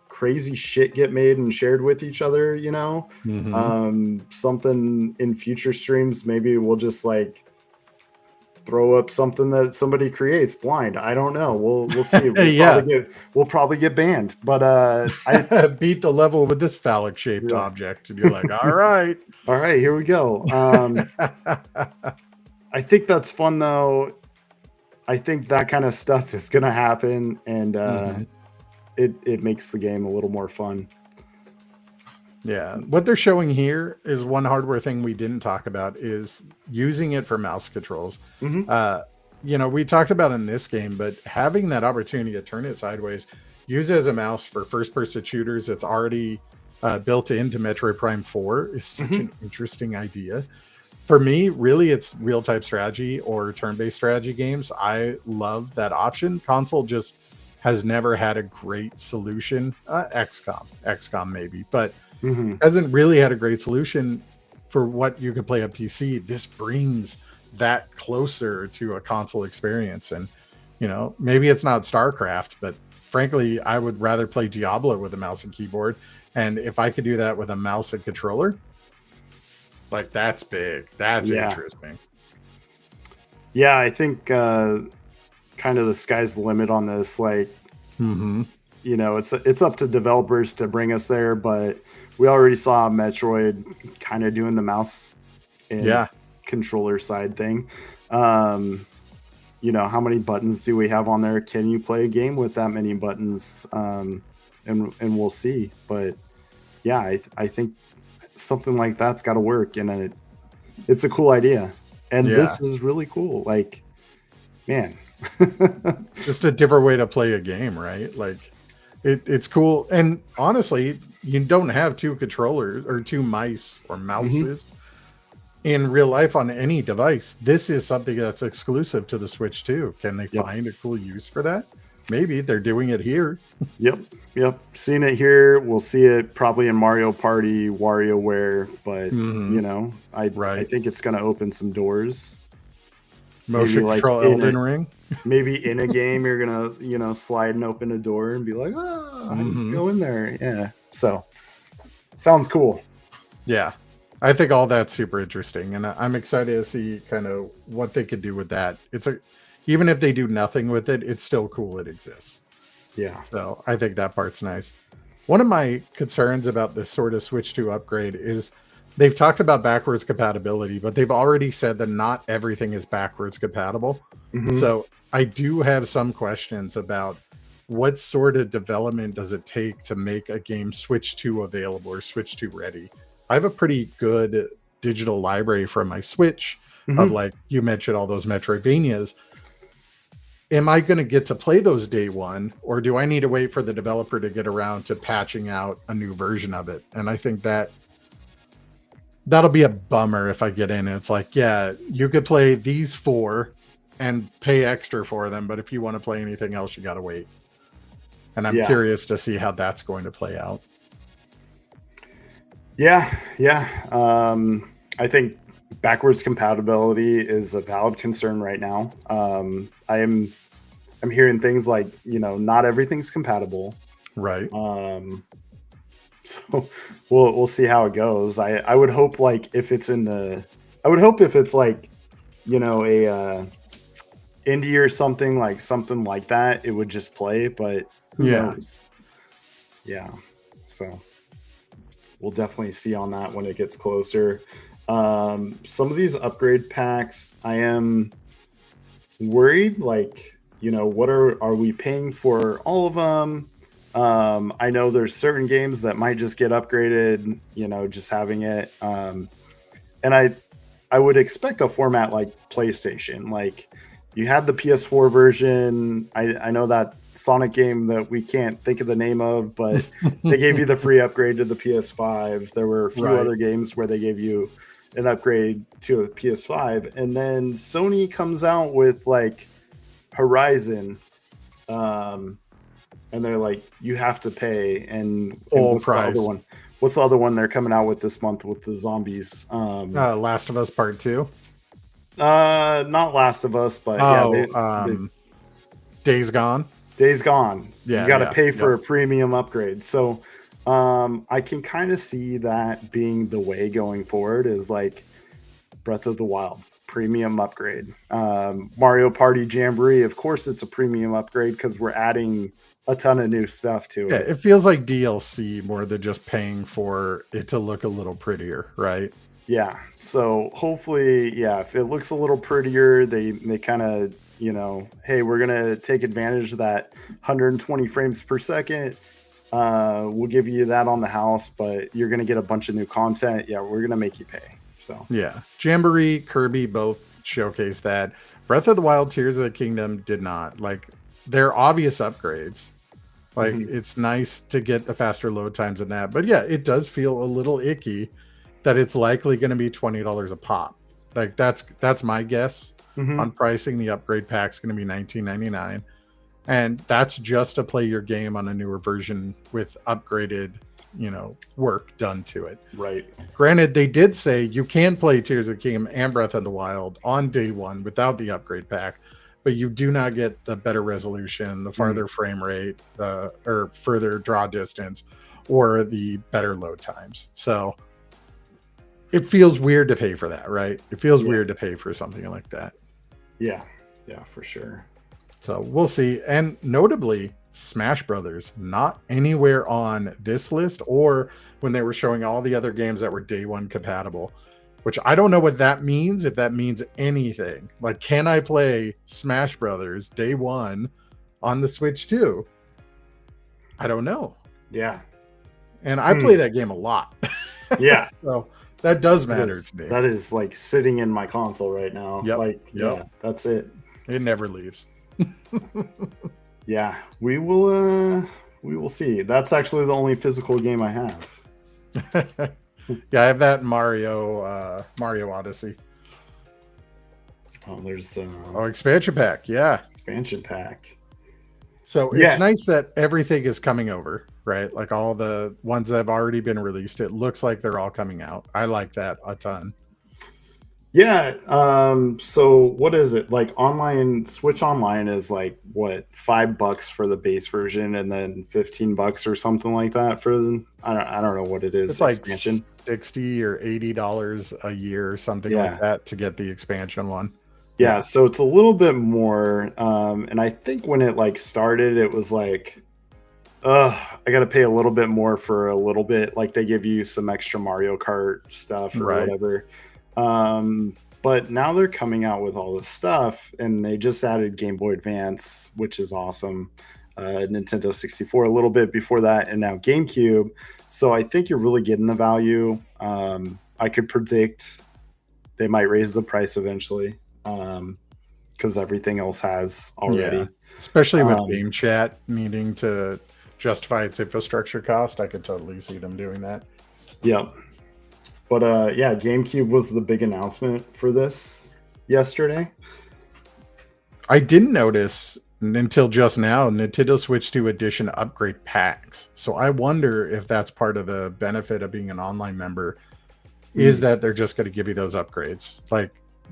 crazy shit get made and shared with each other, you know. Something in future streams, maybe we'll just like throw up something that somebody creates blind. I don't know. We'll see. We'll probably get banned. But I beat the level with this phallic shaped object, and you're like, all right, here we go. I think that's fun though. I think that kind of stuff is gonna happen, and it makes the game a little more fun. Yeah, what they're showing here is one hardware thing we didn't talk about is using it for mouse controls. You know, we talked about in this game, but having that opportunity to turn it sideways, use it as a mouse for first-person shooters that's already built into Metroid Prime 4 is such an interesting idea. For me, really, it's real-time strategy or turn-based strategy games. I love that option. Console just has never had a great solution. XCOM maybe, but hasn't really had a great solution for what you could play on PC. This brings that closer to a console experience. And, you know, maybe it's not StarCraft, but frankly, I would rather play Diablo with a mouse and keyboard. And if I could do that with a mouse and controller, like that's big. That's interesting. Yeah, I think kind of the sky's the limit on this. Like, you know, it's up to developers to bring us there, but we already saw Metroid kind of doing the mouse Yeah. controller side thing. How many buttons do we have on there? Can you play a game with that many buttons? And we'll see. But yeah, I think something like that's got to work, and it's a cool idea. And this is really cool. Like, man, just a different way to play a game, right? Like, it's cool. And honestly, you don't have two controllers or two mice or mouses in real life on any device. This is something that's exclusive to the Switch too. Can they find a cool use for that? Maybe they're doing it here. Yep. Seeing it here. We'll see it probably in Mario Party, WarioWare, but I think it's going to open some doors. Motion control Elden Ring. Maybe in a game you're gonna slide and open a door and be like, I can go in there. Yeah. So sounds cool. Yeah. I think all that's super interesting, and I'm excited to see kind of what they could do with that. Even if they do nothing with it, it's still cool it exists. Yeah. So I think that part's nice. One of my concerns about this sort of Switch 2 upgrade is they've talked about backwards compatibility, but they've already said that not everything is backwards compatible. So I do have some questions about what sort of development does it take to make a game Switch 2 available or Switch 2 ready. I have a pretty good digital library from my Switch of, like you mentioned, all those Metroidvanias. Am I going to get to play those day one, or do I need to wait for the developer to get around to patching out a new version of it? And I think that'll be a bummer if I get in and it's like, yeah, you could play these 4 and pay extra for them, but if you want to play anything else, you got to wait. And I'm curious to see how that's going to play out. Yeah. I think backwards compatibility is a valid concern right now. I'm hearing things like, not everything's compatible. Right. So we'll see how it goes. I would hope if it's like, a indie or something like that, it would just play, but who knows? Yeah. So we'll definitely see on that when it gets closer. Some of these upgrade packs, I am worried, what are we paying for all of them? I know there's certain games that might just get upgraded, just having it. And I would expect a format like PlayStation. Like, you had the PS4 version. I know that Sonic game that we can't think of the name of, but they gave you the free upgrade to the PS5. There were a few other games where they gave you an upgrade to a PS5. And then Sony comes out with Horizon. And they're like, you have to pay. And what's price. The other one? What's the other one they're coming out with this month with the zombies? Last of Us Part 2? Not Last of Us, but Days Gone. Days Gone. Yeah, you got to pay for a premium upgrade. So I can kind of see that being the way going forward, is like Breath of the Wild, premium upgrade. Mario Party Jamboree, of course it's a premium upgrade because we're adding a ton of new stuff to it. It feels like DLC more than just paying for it to look a little prettier, right? Yeah. So hopefully, if it looks a little prettier, they kind of, hey, we're going to take advantage of that 120 frames per second. We'll give you that on the house, but you're going to get a bunch of new content. Yeah, we're going to make you pay. So yeah, Jamboree, Kirby both showcase that. Breath of the Wild, Tears of the Kingdom did not. Like, they're obvious upgrades. Like, it's nice to get the faster load times in that. But yeah, it does feel a little icky that it's likely going to be $20 a pop. Like, that's my guess on pricing. The upgrade pack's going to be $19.99. And that's just to play your game on a newer version with upgraded, work done to it. Right. Granted, they did say you can play Tears of the Kingdom and Breath of the Wild on day one without the upgrade pack, but you do not get the better resolution, the farther frame rate, or further draw distance, or the better load times. So it feels weird to pay for that, right? It feels weird to pay for something like that. Yeah, for sure. So we'll see. And notably, Smash Brothers, not anywhere on this list or when they were showing all the other games that were day one compatible. which I don't know what that means, if that means anything. Like, can I play Smash Brothers day one on the Switch 2? I don't know. Yeah. And I play that game a lot. Yeah. So that does matter to me. That is like sitting in my console right now. Yep. Like, yeah, that's it. It never leaves. Yeah, we will see. That's actually the only physical game I have. Yeah, I have that Mario Odyssey. Oh, there's expansion pack. Yeah. Expansion pack. So it's nice that everything is coming over, right? Like all the ones that have already been released, it looks like they're all coming out. I like that a ton. Yeah. So what is it? Like online Switch Online is like what, $5 for the base version and then $15 or something like that for the I don't know what it is. It's like expansion. $60 or $80 a year or something like that to get the expansion one. Yeah, so it's a little bit more. And I think when it like started, it was like, I gotta pay a little bit more for a little bit. Like they give you some extra Mario Kart stuff or whatever. But now they're coming out with all this stuff, and they just added Game Boy Advance, which is awesome. Nintendo 64 a little bit before that, and now GameCube. So I think you're really getting the value. I could predict they might raise the price eventually, because everything else has already. Yeah. Especially with Game Chat needing to justify its infrastructure cost, I could totally see them doing that. Yep. But yeah, GameCube was the big announcement for this yesterday. I didn't notice until just now Nintendo Switch 2 Edition upgrade packs. So I wonder if that's part of the benefit of being an online member, is that they're just going to give you those upgrades like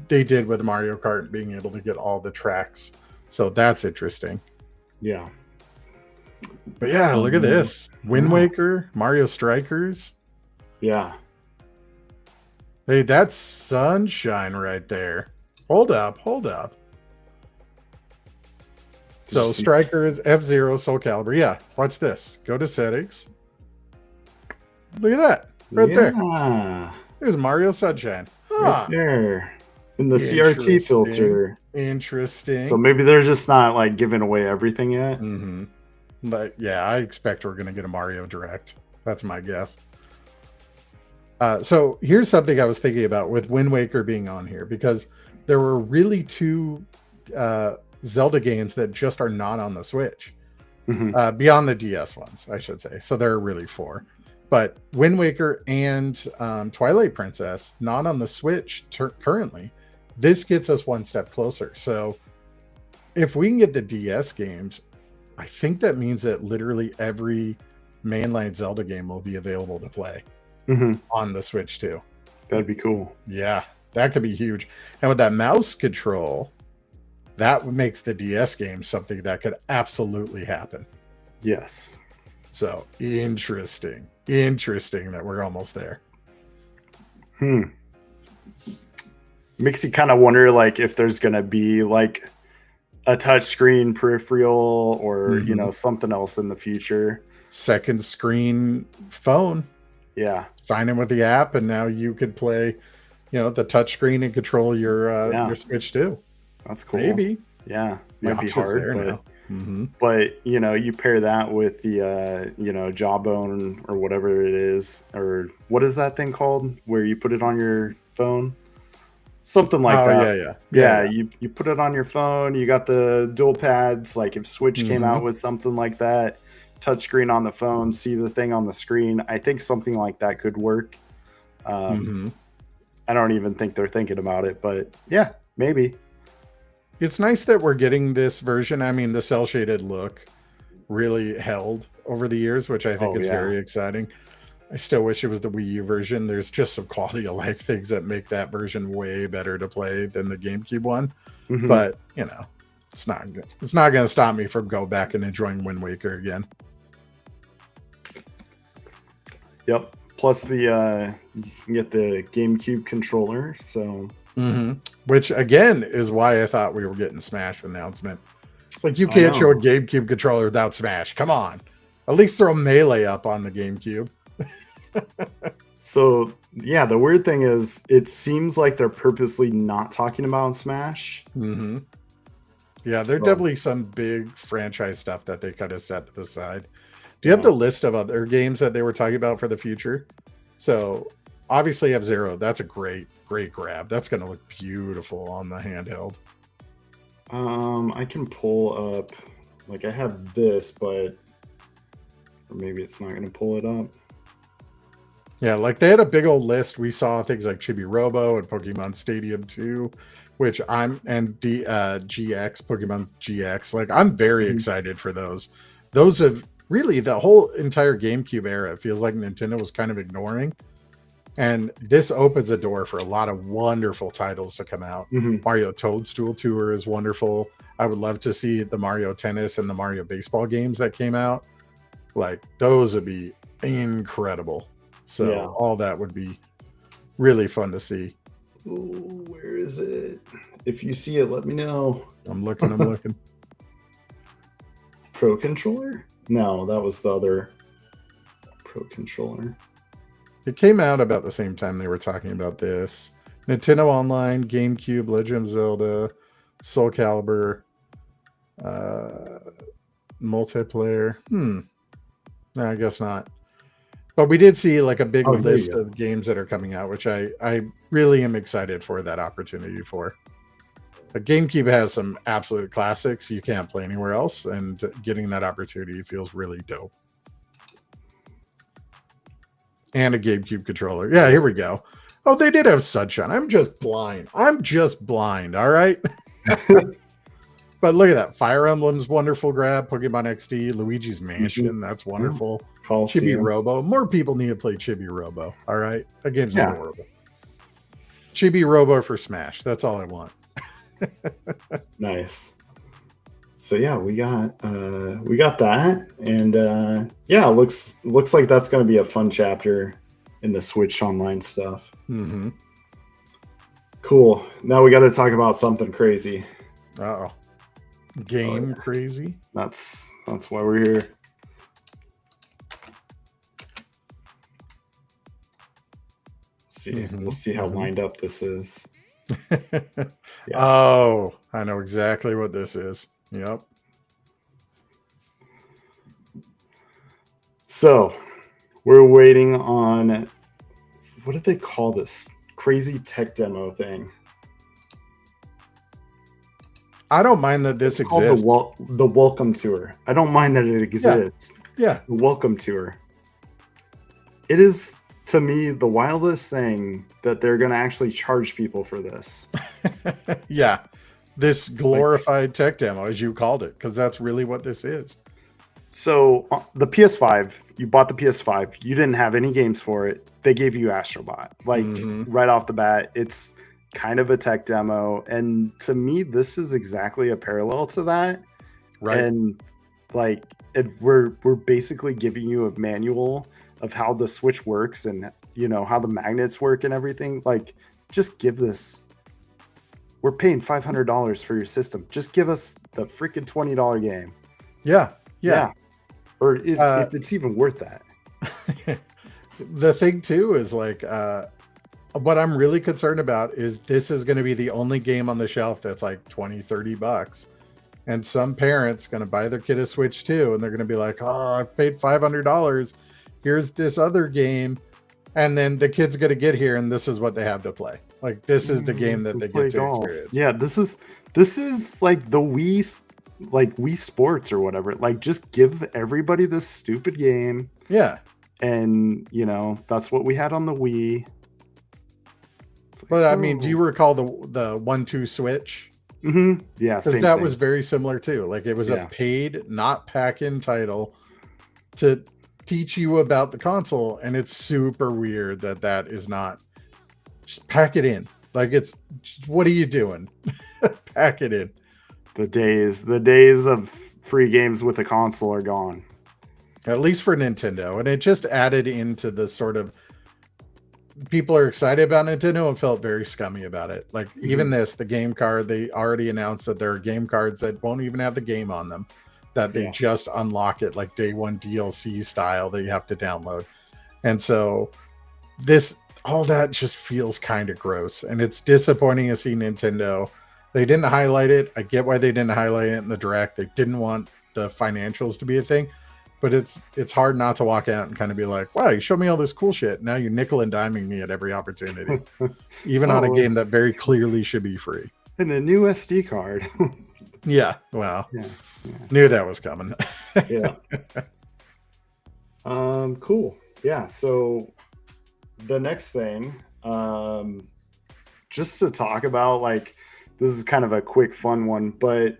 they did with Mario Kart, being able to get all the tracks. So that's interesting. Yeah. But yeah, look at this. Wind Waker, Mario Strikers. Yeah. Hey, that's Sunshine right there. Hold up. So Strikers, F-Zero, Soul Calibur. Yeah, watch this. Go to settings. Look at that. Right there. There's Mario Sunshine. Right there. In the CRT filter. Interesting. So maybe they're just not like giving away everything yet. Mm-hmm. But yeah, I expect we're going to get a Mario Direct. That's my guess. So here's something I was thinking about with Wind Waker being on here, because there were really two Zelda games that just are not on the Switch, beyond the DS ones, I should say. So there are really four, but Wind Waker and Twilight Princess not on the Switch currently. This gets us one step closer. So if we can get the DS games, I think that means that literally every mainline Zelda game will be available to play on the Switch too. That'd be cool. Yeah, that could be huge. And with that mouse control, that makes the DS game something that could absolutely happen. Yes. So interesting that we're almost there. Makes you kind of wonder, like, if there's gonna be like a touchscreen peripheral or you know, something else in the future. Second screen phone. Yeah. Sign in with the app, and now you could play, you know, the touchscreen and control your Switch too. That's cool. Maybe. Yeah. Might be hard, but you know, you pair that with the you know, Jawbone or whatever it is, or what is that thing called where you put it on your phone? Something like that. Yeah. You put it on your phone. You got the dual pads. Like if Switch came out with something like that, touchscreen on the phone, see the thing on the screen. I think something like that could work. I don't even think they're thinking about it, but yeah, maybe. It's nice that we're getting this version. I mean, the cell shaded look really held over the years, which I think is very exciting. I still wish it was the Wii U version. There's just some quality of life things that make that version way better to play than the GameCube one. But, you know, it's not going to stop me from going back and enjoying Wind Waker again. Yep. Plus the you can get the GameCube controller, so which again is why I thought we were getting Smash announcement. It's like, you can't show a GameCube controller without Smash. Come on. At least throw Melee up on the GameCube. So yeah, the weird thing is, it seems like they're purposely not talking about Smash. Mm-hmm. Yeah, there's definitely some big franchise stuff that they kind of set to the side. Do you have the list of other games that they were talking about for the future? So obviously F-Zero, that's a great grab. That's going to look beautiful on the handheld. I can pull up, like I have this, but or maybe it's not going to pull it up. Yeah, like they had a big old list. We saw things like Chibi Robo and Pokemon Stadium 2, which GX, Pokemon GX. Like I'm very excited for those. Those have really the whole entire GameCube era. It feels like Nintendo was kind of ignoring. And this opens a door for a lot of wonderful titles to come out. Mario Toadstool Tour is wonderful. I would love to see the Mario Tennis and the Mario Baseball games that came out. Like those would be incredible. So all that would be really fun to see. Ooh, where is it? If you see it, let me know. I'm looking. Pro Controller? No, that was the other Pro Controller. It came out about the same time they were talking about this. Nintendo Online, GameCube, Legend of Zelda, Soul Calibur, multiplayer. No, I guess not. But we did see like a big list of games that are coming out, which I really am excited for that opportunity for. But GameCube has some absolute classics you can't play anywhere else, and getting that opportunity feels really dope. And a GameCube controller. Yeah, here we go. Oh, they did have Sunshine. I'm just blind. All right. But look at that. Fire Emblem's wonderful grab. Pokemon XD, Luigi's Mansion. That's wonderful. Chibi Robo. More people need to play Chibi Robo. All right. That game's adorable. Chibi Robo for Smash. That's all I want. Nice. So yeah, we got that, and yeah, looks like that's going to be a fun chapter in the Switch Online stuff. Cool. Now we got to talk about something crazy. Crazy. That's why we're here. See, we'll see how lined up this is. Yes. Oh, I know exactly what this is. Yep. So we're waiting on, what did they call this crazy tech demo thing? I don't mind that this exists. Called the welcome tour. I don't mind that it exists. Yeah. The welcome tour. It is, to me, the wildest thing that they're going to actually charge people for this. Yeah. This glorified tech demo, as you called it, because that's really what this is. So the PS5, you bought the PS5, you didn't have any games for it. They gave you Astrobot. Like right off the bat, it's kind of a tech demo. And to me, this is exactly a parallel to that. Right. And like we're basically giving you a manual of how the Switch works and how the magnets work and everything. Like, just give this. We're paying $500 for your system. Just give us the freaking $20 game. Yeah. Or if it's even worth that. The thing too is like, what I'm really concerned about is this is going to be the only game on the shelf that's like $20-$30. And some parents going to buy their kid a Switch too, and they're going to be like, oh, I paid $500. Here's this other game. And then the kid's going to get here, and this is what they have to play. Like, this is the game that they get to experience. Yeah, this is like the Wii Sports or whatever. Like, just give everybody this stupid game. Yeah. And, that's what we had on the Wii. Like, but, I mean, do you recall the 1-2 Switch? Mm-hmm. Yeah, because that was very similar, too. Like, it was a paid, not pack-in title to teach you about the console, and it's super weird that is not. Just pack it in. Like, it's what are you doing? Pack it in. The days of free games with a console are gone, at least for Nintendo. And it just added into the sort of, people are excited about Nintendo and felt very scummy about it. Like even the game card, they already announced that there are game cards that won't even have the game on them, that they just unlock it like day one DLC style that you have to download. And so this all that just feels kind of gross, and it's disappointing to see Nintendo. They didn't highlight it. I get why they didn't highlight it in the direct. They didn't want the financials to be a thing, but it's hard not to walk out and kind of be like, wow, you showed me all this cool shit. Now you're nickel and diming me at every opportunity, even on a game that very clearly should be free. And a new SD card. Yeah, well, knew that was coming. Yeah. Cool. Yeah. So the next thing, just to talk about, like, this is kind of a quick, fun one, but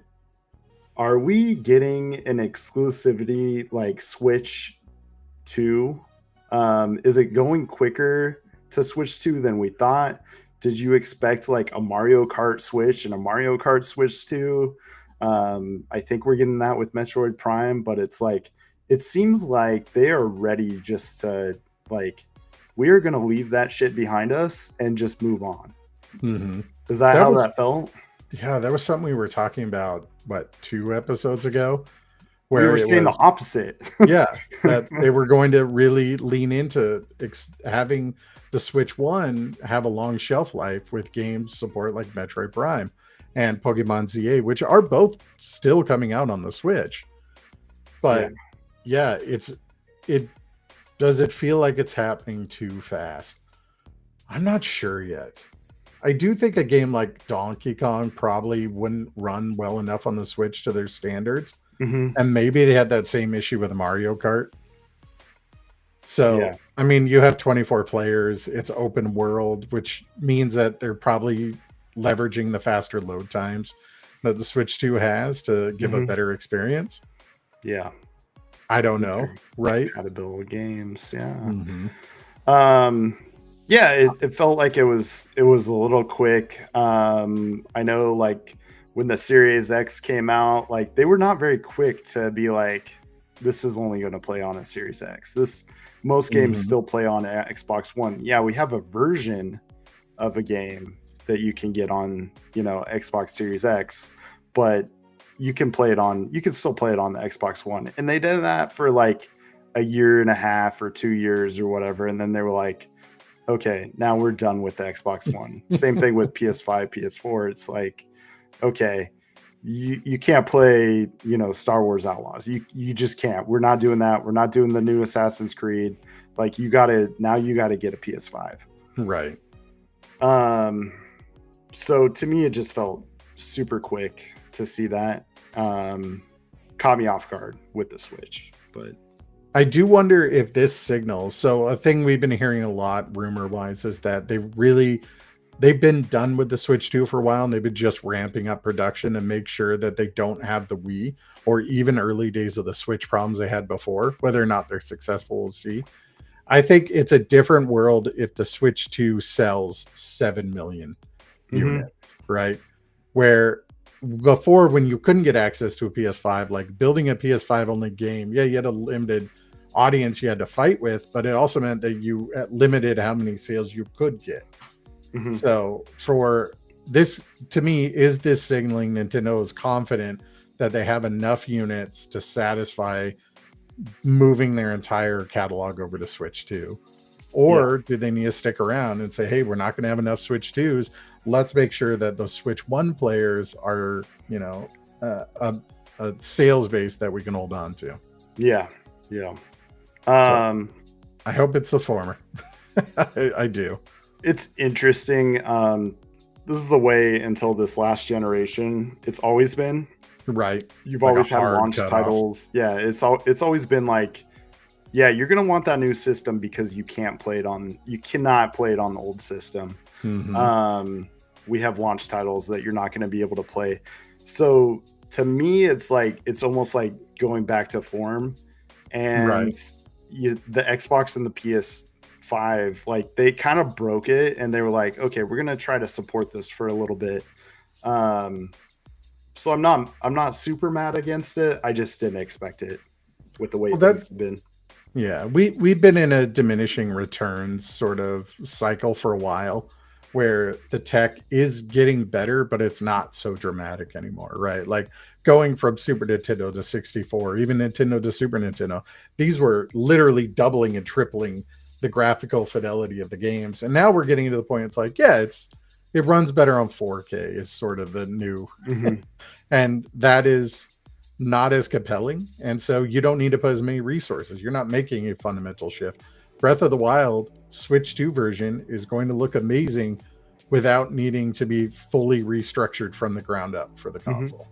are we getting an exclusivity like Switch 2? Is it going quicker to Switch 2 than we thought? Did you expect like a Mario Kart Switch and a Mario Kart Switch 2? I think we're getting that with Metroid Prime, but it's like, it seems like they are ready just to, like, we are going to leave that shit behind us and just move on. Mm-hmm. Is that how that felt? Yeah, that was something we were talking about, 2 episodes ago? Where we were saying the opposite. Yeah, that they were going to really lean into having the Switch 1 have a long shelf life with games support like Metroid Prime and Pokemon ZA, which are both still coming out on the Switch. But yeah, does it feel like it's happening too fast? I'm not sure yet. I do think a game like Donkey Kong probably wouldn't run well enough on the Switch to their standards. Mm-hmm. And maybe they had that same issue with Mario Kart. So, I mean, you have 24 players, it's open world, which means that they're probably leveraging the faster load times that the Switch 2 has to give a better experience. Yeah. I don't know, right? Compatible games, yeah. Mm-hmm. Yeah, it felt like it was a little quick. I know, like, when the Series X came out, like, they were not very quick to be like, this is only going to play on a Series X. Most games still play on Xbox One. Yeah, we have a version of a game that you can get on, Xbox Series X, but you can still play it on the Xbox One. And they did that for like a year and a half or 2 years or whatever. And then they were like, okay, now we're done with the Xbox One. Same thing with PS5, PS4. It's like, okay, you can't play, Star Wars Outlaws. You just can't. We're not doing that. We're not doing the new Assassin's Creed. Like, you gotta get a PS5. Right. So to me, it just felt super quick to see that. Caught me off guard with the Switch, but I do wonder if this signals. So a thing we've been hearing a lot rumor wise is that they've been done with the Switch 2 for a while, and they've been just ramping up production and make sure that they don't have the Wii or even early days of the Switch problems they had before. Whether or not they're successful, we'll see. I think it's a different world if the Switch 2 sells 7 million units, right? Where before, when you couldn't get access to a PS5, like building a PS5 only game, you had a limited audience you had to fight with, but it also meant that you limited how many sales you could get. So for this, to me, is this signaling Nintendo is confident that they have enough units to satisfy moving their entire catalog over to Switch 2? Or do they need to stick around and say, hey, we're not going to have enough Switch 2s. Let's make sure that those Switch 1 players are, a sales base that we can hold on to. Yeah. I hope it's the former. I do. It's interesting. This is the way until this last generation. It's always been. Right. You've always had launch titles. Yeah, it's always been like, yeah, you're gonna want that new system because you cannot play it on the old system. We have launch titles that you're not gonna be able to play. So to me, it's almost like going back to form, and the Xbox and the PS5, like, they kind of broke it, and they were like, okay, we're gonna try to support this for a little bit. So I'm not super mad against it. I just didn't expect it with the way things have been. Yeah, we've been in a diminishing returns sort of cycle for a while, where the tech is getting better, but it's not so dramatic anymore, right? Like going from Super Nintendo to 64, even Nintendo to Super Nintendo, these were literally doubling and tripling the graphical fidelity of the games. And now we're getting to the point, it's like, yeah, it runs better on 4K is sort of the new, and that is not as compelling. And so you don't need to put as many resources. You're not making a fundamental shift. Breath of the Wild Switch 2 version is going to look amazing without needing to be fully restructured from the ground up for the console.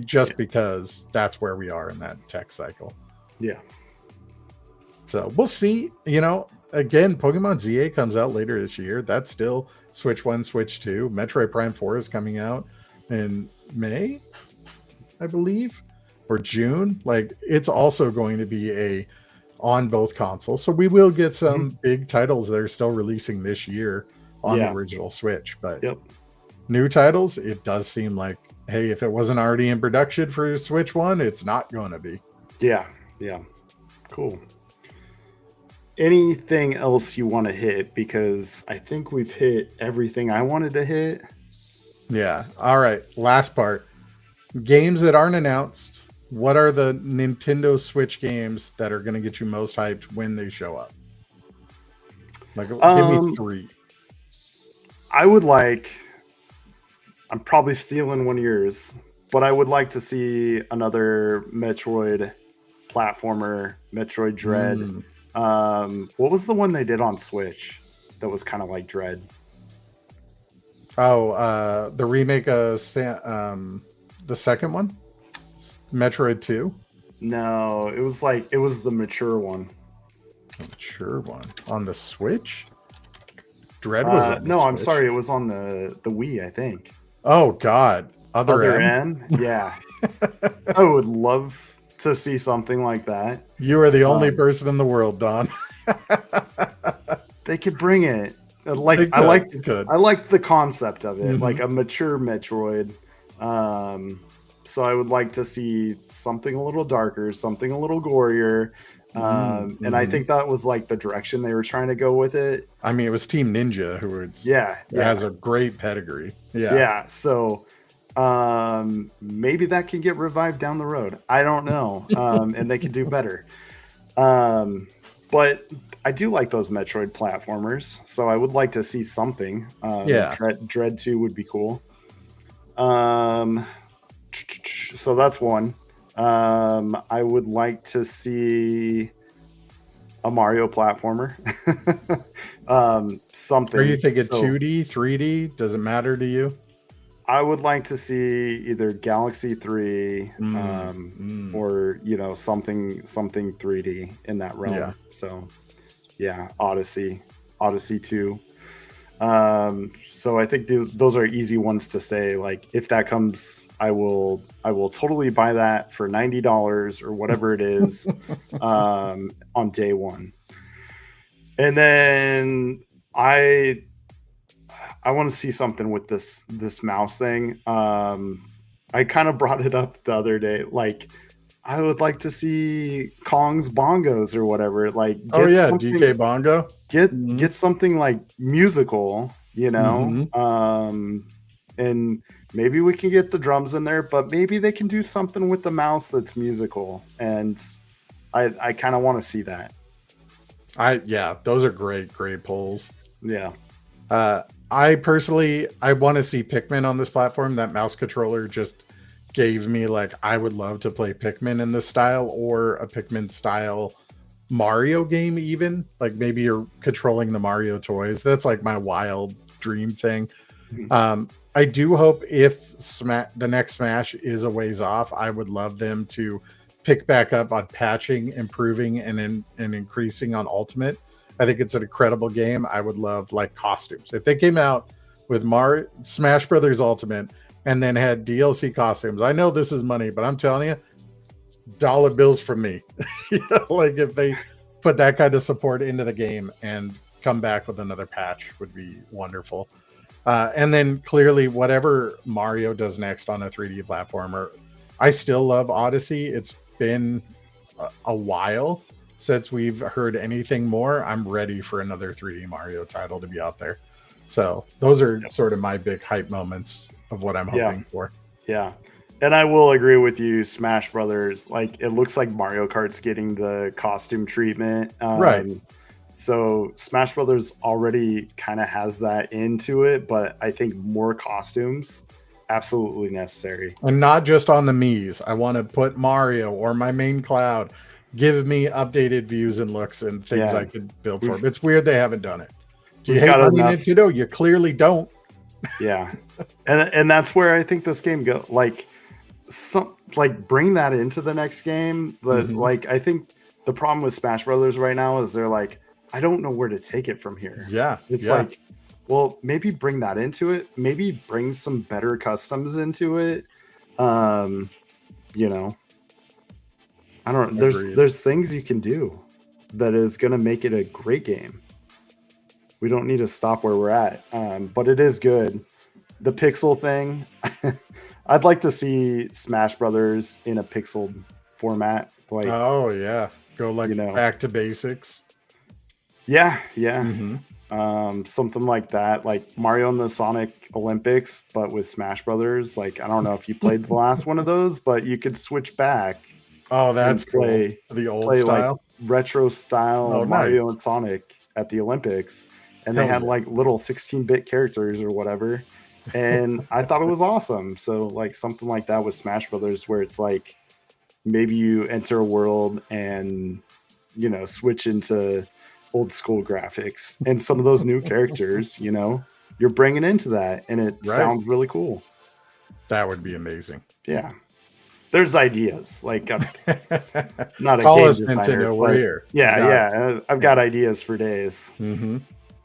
Just because that's where we are in that tech cycle. Yeah. So we'll see. You know, again, Pokemon ZA comes out later this year. That's still Switch 1, Switch 2. Metroid Prime 4 is coming out in May, I believe, or June. Like, it's also going to be on both consoles. So we will get some big titles that are still releasing this year on the original Switch. But new titles, it does seem like, hey, if it wasn't already in production for Switch 1, it's not going to be. Yeah. Cool. Anything else you want to hit? Because I think we've hit everything I wanted to hit. Yeah. All right. Last part. Games that aren't announced. What are the Nintendo Switch games that are going to get you most hyped when they show up? Like, give me 3. I'm probably stealing one of yours, but I would like to see another Metroid platformer, Metroid Dread. What was the one they did on Switch that was kind of like Dread? Oh, the remake of the second one, Metroid 2. No, it was the mature one. The mature one on the Switch. Dread was on no, Switch. I'm sorry, it was on the Wii, I think. Oh God, Other M? Yeah. I would love to see something like that. You are the only person in the world, Don. They could bring it. I like the concept of it, like a mature Metroid. So I would like to see something a little darker, something a little gorier. And I think that was like the direction they were trying to go with it. I mean, it was Team Ninja who has a great pedigree. Yeah. So maybe that can get revived down the road. I don't know. And they could do better. But I do like those Metroid platformers, so I would like to see something. Dread 2 would be cool. So that's one. I would like to see a Mario platformer. Something. Are you thinking 2D, 3D? Does it matter to you? I would like to see either Galaxy 3 or something 3D in that realm. Yeah. So Odyssey 2. So I think those are easy ones to say. Like, if that comes, I will totally buy that for $90 or whatever it is on day one. And then I want to see something with this mouse thing. I kind of brought it up the other day. Like, I would like to see Kong's bongos or whatever. Like, DK Bongo. Get something like musical, and maybe we can get the drums in there, but maybe they can do something with the mouse that's musical. And I kind of want to see that. Those are great polls. Yeah. I personally, I want to see Pikmin on this platform. That mouse controller just gave me I would love to play Pikmin in this style, or a Pikmin style Mario game, even maybe you're controlling the Mario toys. That's my wild dream thing. I do hope if the next Smash is a ways off, I would love them to pick back up on patching, improving, and increasing on Ultimate. I think it's an incredible game. I would love costumes. If they came out with Smash Brothers Ultimate and then had DLC costumes, I know this is money, but I'm telling you, dollar bills from me. If they put that kind of support into the game and come back with another patch would be wonderful. And then clearly whatever Mario does next on a 3D platformer, I still love Odyssey. It's been a while since we've heard anything more. I'm ready for another 3D Mario title to be out there. So those are sort of my big hype moments of what I'm hoping for. Yeah. And I will agree with you, Smash Brothers. It looks like Mario Kart's getting the costume treatment. Right. So Smash Brothers already kind of has that into it, but I think more costumes absolutely necessary. And not just on the Mii's. I want to put Mario or my main Cloud. Give me updated views and looks and things I could build for. It's weird they haven't done it. Do you hate money, Nintendo? You clearly don't. Yeah, and that's where I think this game go. Like, bring that into the next game. But like, I think the problem with Smash Brothers right now is they're like, I don't know where to take it from here. Yeah, it's like, well, maybe bring that into it. Maybe bring some better customs into it. You know, I don't know. There's things you can do that is going to make it a great game. We don't need to stop where we're at, but it is good. The pixel thing, I'd like to see Smash Brothers in a pixel format. Like, oh yeah, go like back to basics. Yeah. Something like that, like Mario and the Sonic Olympics, but with Smash Brothers. Like, I don't know if you played the last one of those, but you could switch back. Oh, that's cool. The old style, like retro style Mario and Sonic at the Olympics. And they had like little 16-bit characters or whatever. And I thought it was awesome. So like something like that with Smash Brothers, where it's like maybe you enter a world and, you know, switch into old school graphics and some of those new characters, you know, you're bringing into that, and it sounds really cool. That would be amazing. Yeah. There's ideas. Like, I'm not a Call game us, designer, Nintendo. We're here. Yeah. I've got ideas for days.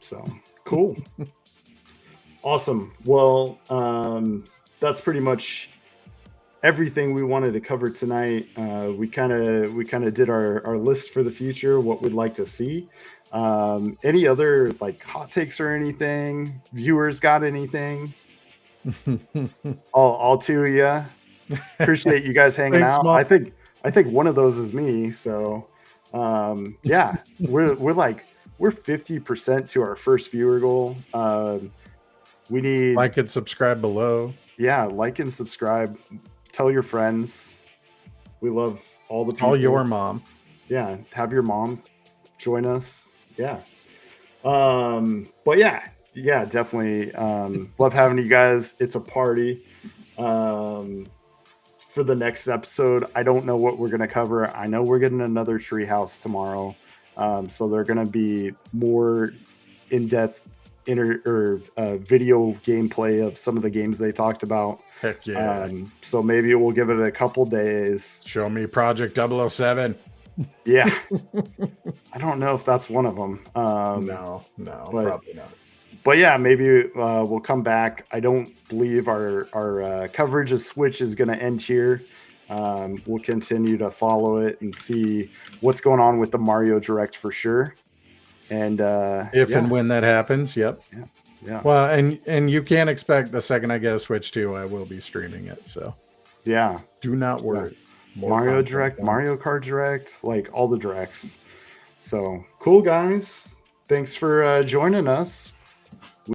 So cool. Awesome. Well, that's pretty much everything we wanted to cover tonight. We kind of did our list for the future, what we'd like to see. Any other like hot takes or anything? Viewers got anything? all two of you. Appreciate you guys hanging out. Mom. I think one of those is me. So yeah, we're 50% to our first viewer goal. We need like and subscribe below. Yeah, like and subscribe. Tell your friends. We love all the people. Call your mom. Yeah, have your mom join us. Yeah. But yeah, definitely. Love having you guys. It's a party. For the next episode, I don't know what we're gonna cover. I know we're getting another treehouse tomorrow. So they're gonna be more in-depth video gameplay of some of the games they talked about. Heck yeah. So maybe we'll give it a couple days. Show me Project 007. Yeah. I don't know if that's one of them. No, probably not. But yeah, maybe we'll come back. I don't believe our coverage of Switch is going to end here. We'll continue to follow it and see what's going on with the Mario Direct for sure. And if and when that happens, yep. Yeah. Well, and you can't expect the second I get a Switch 2, I will be streaming it. So yeah, do not worry. Mario Direct, Mario Kart Direct, like all the directs. So cool, guys. Thanks for joining us.